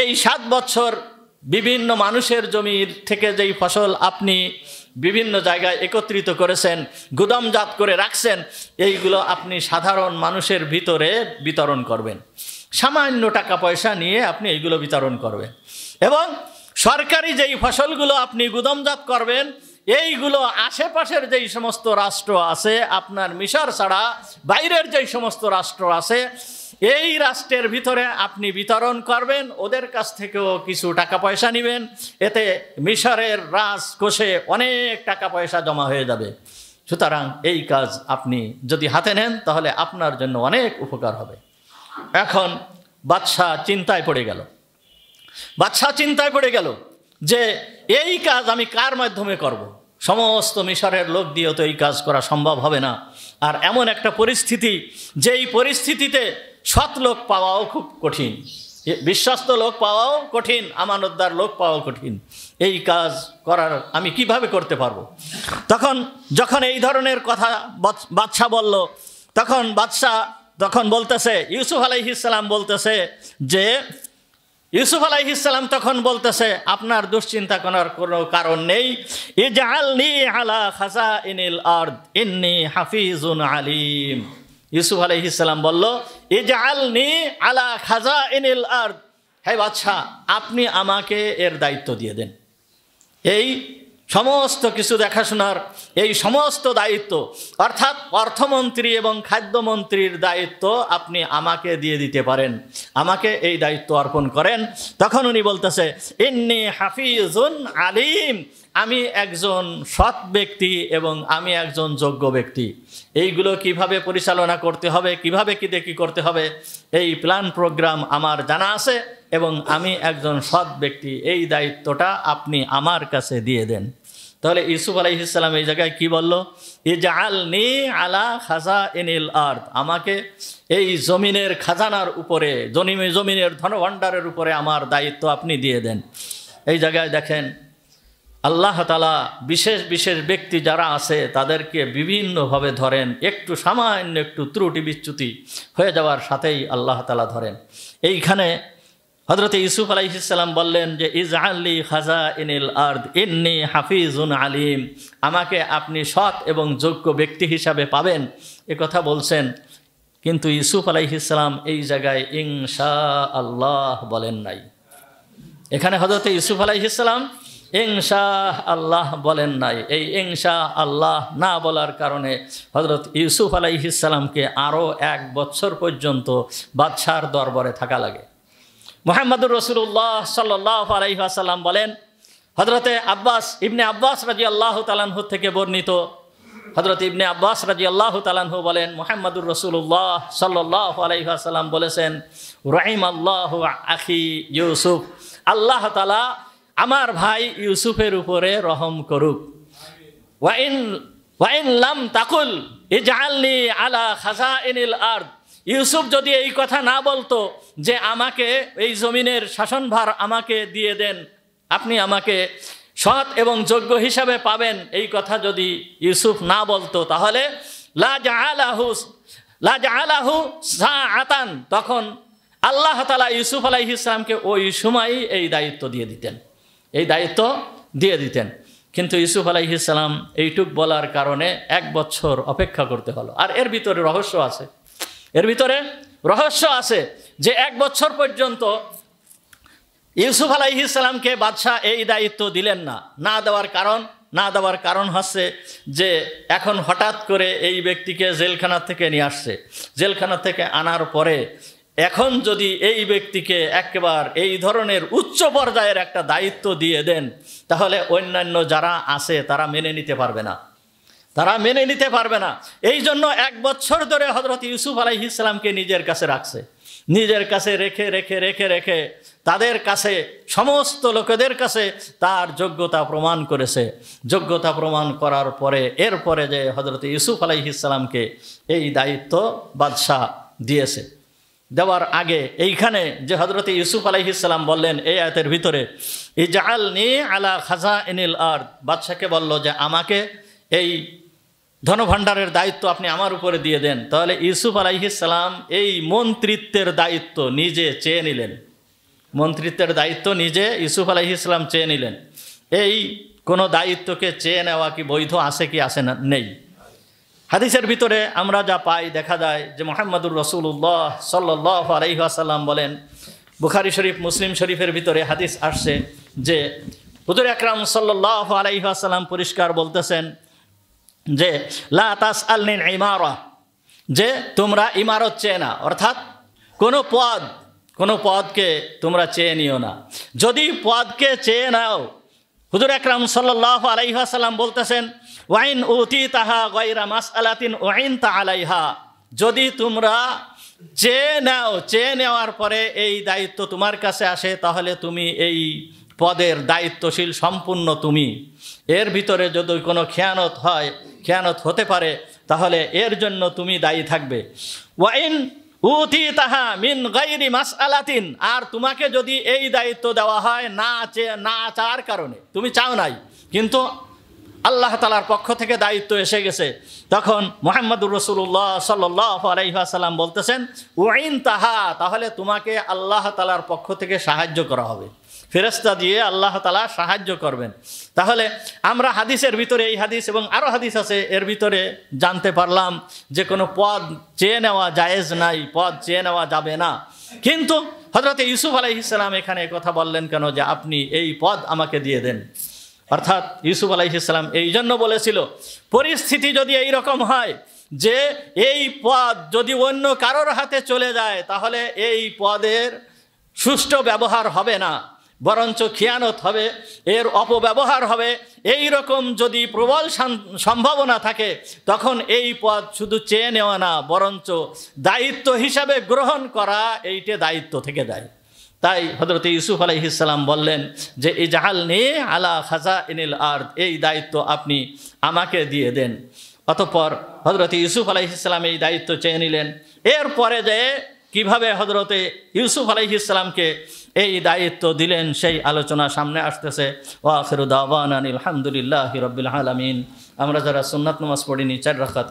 এই 7 বছর বিভিন্ন মানুষের জমির থেকে যেই ফসল আপনি বিভিন্ন জায়গায় একত্রিত করেছেন, গুদামজাত করে রাখছেন, এইগুলো আপনি সাধারণ মানুষের ভিতরে বিতরণ করবেন। সামান্য টাকা পয়সা নিয়ে আপনি এইগুলো বিতরণ করবেন। এবং সরকারি যেই ফসলগুলো আপনি গুদামজাত করবেন, এইগুলো আশেপাশের যেই সমস্ত রাষ্ট্র আছে, আপনার মিশর ছাড়া বাইরের যেই সমস্ত রাষ্ট্র আছে, এই রাষ্ট্রের ভিতরে আপনি বিতরণ করবেন। ওদের কাছ থেকেও কিছু টাকা পয়সা নেবেন। এতে মিশরের রাজকোষে অনেক টাকা পয়সা জমা হয়ে যাবে। সুতরাং এই কাজ আপনি যদি হাতে নেন তাহলে আপনার জন্য অনেক উপকার হবে। এখন বাদশাহ চিন্তায় পড়ে গেল। বাদশাহ চিন্তায় পড়ে গেল যে এই কাজ আমি কার মাধ্যমে করব। সমস্ত মিশরের লোক দিয়েও তো এই কাজ করা সম্ভব হবে না। আর এমন একটা পরিস্থিতি, যেই পরিস্থিতিতে সৎ লোক পাওয়াও খুব কঠিন, বিশ্বস্ত লোক পাওয়াও কঠিন, আমানতদার লোক পাওয়াও কঠিন। এই কাজ করার আমি কিভাবে করতে পারবো? যখন এই ধরনের কথা বাদশাহ বলল, তখন বাদশাহ বলতেছে, ইউসুফ আলাইহিস সালাম বলতেছে যে ইউসুফ আলাইহিস সালাম তখন বলতেছে, আপনার দুশ্চিন্তা করার কোনো কারণ নেই। ইজআলনি আলা খাজাইনিল আরদ ইন্নী হাফিজুন আলিম। ইউসুফ আলাইহিস সালাম বলল, ইজআলনি আলা খাজাইনিল আরদ, হে বাদশা, আপনি আমাকে এর দায়িত্ব দিয়ে দেন। এই সমস্ত কিছু দেখাশোনার এই সমস্ত দায়িত্ব, অর্থাৎ অর্থমন্ত্রী এবং খাদ্যমন্ত্রীর দায়িত্ব আপনি আমাকে দিয়ে দিতে পারেন, আমাকে এই দায়িত্ব অর্পণ করেন। তখন উনি বলতেছে, ইন্নী হাফিজুন আলিম, আমি একজন সৎ ব্যক্তি এবং আমি একজন যোগ্য ব্যক্তি। এইগুলো কিভাবে পরিচালনা করতে হবে, কিভাবে কি করতে হবে, এই প্ল্যান প্রোগ্রাম আমার জানা আছে এবং আমি একজন সৎ ব্যক্তি, এই দায়িত্বটা আপনি আমার কাছে দিয়ে দেন। তাহলে ইউসুফ আলাইহিস সালাম এই জায়গায় কি বলল? ইজআলনি আলা খাজাইনিল আরদ, আমাকে এই জমিনের খাজানার উপরে, জমিনের ধনভাণ্ডারের উপরে আমার দায়িত্ব আপনি দিয়ে দেন। এই জায়গায় দেখেন আল্লাহ তাআলা বিশেষ বিশেষ ব্যক্তি যারা আছে তাদেরকে বিভিন্নভাবে ধরেন, একটু সামান্য একটু ত্রুটি বিচ্যুতি হয়ে যাওয়ার সাথেই আল্লাহ তাআলা ধরেন। এইখানে হযরত ইউসুফ আলাইহিস সালাম বললেন যে ইজআলনি খাজাইনিল আরদ ইন্নী হাফিজুন আলিম, আমাকে আপনি সৎ এবং যোগ্য ব্যক্তি হিসাবে পাবেন, এ কথা বলছেন। কিন্তু ইউসুফ আলাইহিস সালাম এই জায়গায় ইনশাআল্লাহ বলেন নাই। এখানে হযরত ইউসুফ আলাইহিস সালাম ইনশাআল্লাহ বলেন নাই। এই ইনশাআল্লাহ না বলার কারণে হযরত ইউসুফ আলাইহিস সালামকে আরও 1 বছর পর্যন্ত বাদশার দরবারে থাকা লাগে। মুহাম্মদুর রাসূলুল্লাহ সাল্লাল্লাহু আলাইহি ওয়াসাল্লাম বলেন, হযরতে ইবনে আব্বাস রাদিয়াল্লাহু তাআলা আনহু থেকে বর্ণিত, হযরত ইবনে আব্বাস রাদিয়াল্লাহু তাআলা আনহু বলেন, মুহাম্মদুর রাসূলুল্লাহ সাল্লাল্লাহু আলাইহি ওয়াসাল্লাম বলেছেন, রাহিমাল্লাহু আখি ইউসুফ, আল্লাহ তাআলা আমার ভাই ইউসুফের উপরে রহম করুক। ওয়া ইন লাম তাকুল ইজআলনি আলা খাজাইনিল আরদ, ইউসুফ যদি এই কথা না বলতো যে আমাকে এই জমিনের শাসনভার আমাকে দিয়ে দেন, আপনি আমাকে সৎ এবং যোগ্য হিসাবে পাবেন, এই কথা যদি ইউসুফ না বলতো তাহলে লা জাআলাহু সাআতান, তখন আল্লাহ তাআলা ইউসুফ আলাইহিস সালামকে ওই সময়ই এই দায়িত্ব দিয়ে দিতেন। কিন্তু ইউসুফ আলাইহিস সালাম এইটুক বলার কারণে 1 বছর অপেক্ষা করতে হলো। আর এর ভিতরে রহস্য আছে, যে 1 বছর পর্যন্ত ইউসুফ আলাইহিস সালামকে বাদশাহ এই দায়িত্ব দিলেন না। না দেওয়ার কারণ হচ্ছে যে এখন হঠাৎ করে এই ব্যক্তিকে জেলখানা থেকে নিয়ে আসছে। জেলখানা থেকে আনার পরে এখন যদি এই ব্যক্তিকে একেবারে এই ধরনের উচ্চ পর্যায়ের একটা দায়িত্ব দিয়ে দেন, তাহলে অন্যান্য যারা আছে তারা মেনে নিতে পারবে না। এই জন্য 1 বছর ধরে হযরত ইউসুফ আলাইহিস সালামকে নিজের কাছে রাখছে। নিজের কাছে রেখে তাদের কাছে, সমস্ত লোকেদের কাছে তার যোগ্যতা প্রমাণ করেছে। যোগ্যতা প্রমাণ করার পরে এরপরে যে হযরত ইউসুফ আলাইহিস সালামকে এই দায়িত্ব বাদশাহ দিয়েছে। দেওয়ার আগে এইখানে যে হযরত ইউসুফ আলাইহিস সালাম বললেন এই আয়াতের ভিতরে, ইজআলনি আলা খাজাইনিল আরদ, বাদশাকে বলল যে আমাকে এই ধনভাণ্ডারের দায়িত্ব আপনি আমার উপরে দিয়ে দেন। তাহলে ইউসুফ আলাইহিস সালাম এই মন্ত্রিত্বের দায়িত্ব নিজে চেয়ে নিলেন। ইউসুফ আলাইহিস সালাম চেয়ে নিলেন। এই কোনো দায়িত্বকে চেয়ে নেওয়া কি বৈধ, আছে কি আছে না, নেই। হাদিসের ভিতরে আমরা যা পাই, দেখা যায় যে মুহাম্মদুর রাসূলুল্লাহ সাল্লাল্লাহু আলাইহি ওয়াসাল্লাম বলেন, বুখারী শরীফ, মুসলিম শরীফের ভিতরে হাদিস আসছে যে হুজুর আকরাম সাল্লাল্লাহু আলাইহি ওয়াসাল্লাম পরিষ্কার বলতেছেন যে লা তাসআলনিল ইমারা, যে তোমরা ইমারত চেয়ে না, অর্থাৎ কোনো পদকে তোমরা চেয়ে নিও না। যদি পদকে চেয়ে নাও, হুজুর আকরাম সাল্লাল্লাহু আলাইহি ওয়াসাল্লাম বলতেছেন, ওয়াইন উতিতাহা গায়রা মাসআলাতিন উইনতা আলাইহা, যদি তোমরা চেয়ে নেওয়ার পরে এই দায়িত্ব তোমার কাছে আসে, তাহলে তুমি এই পদের দায়িত্বশীল সম্পূর্ণ তুমি। এর ভিতরে যদি কোনো খেয়ানত হতে পারে, তাহলে এর জন্য তুমি দায়ী থাকবে। ওয়াইন উতিতাহা মিন গায়রি মাসআলাতিন, আর তোমাকে যদি এই দায়িত্ব দেওয়া হয় না চাওয়ার কারণে, তুমি চাও নাই কিন্তু আল্লাহ তাআলার পক্ষ থেকে দায়িত্ব এসে গেছে, তখন মুহাম্মদুর রাসূলুল্লাহ সাল্লাল্লাহু আলাইহি ওয়াসাল্লাম বলতেছেন ওয়াইন তাহা, তাহলে তোমাকে আল্লাহ তাআলার পক্ষ থেকে সাহায্য করা হবে, ফেরেশতা দিয়ে আল্লাহ তাআলা সাহায্য করবেন। তাহলে আমরা হাদিসের ভিতরে, এই হাদিস এবং আরও হাদিস আছে, এর ভিতরে জানতে পারলাম যে কোনো পদ চেয়ে নেওয়া জায়েজ নাই, পদ চেয়ে নেওয়া যাবে না। কিন্তু হযরত ইউসুফ আলাইহিস সালাম এখানে কথা বললেন কেন যে আপনি এই পদ আমাকে দিয়ে দেন? অর্থাৎ ইউসুফ আলাইহিস সালাম এই জন্য বলেছিল, পরিস্থিতি যদি এই রকম হয় যে এই পদ যদি অন্য কারোর হাতে চলে যায় তাহলে এই পদের সুষ্ঠু ব্যবহার হবে না, বরঞ্চ খিয়ানত হবে, এর অপব্যবহার হবে। এই রকম যদি প্রবল সম্ভাবনা থাকে তখন এই পদ শুধু চেয়ে নেওয়া না, বরঞ্চ দায়িত্ব হিসাবে গ্রহণ করা, এইটা দায়িত্ব থেকে যায়। তাই হযরত ইউসুফ আলাইহিস সালাম বললেন যে ইজআলনি আলা খাজাইনিল আরদ, এই দায়িত্ব আপনি আমাকে দিয়ে দেন। অতঃপর হযরত ইউসুফ আলাইহিস সালাম এই দায়িত্ব চেয়ে নিলেন। এরপরে যে কিভাবে হযরত ইউসুফ আলাইহিস সালামকে এই দায়িত্ব দিলেন সেই আলোচনা সামনে আসতেছে। ওয়া আখিরু দাওয়ানা আলহামদুলিল্লাহি রাব্বিল আলামিন। আমরা যারা সুন্নাত নামাজ পড়িনি 4 রাকাত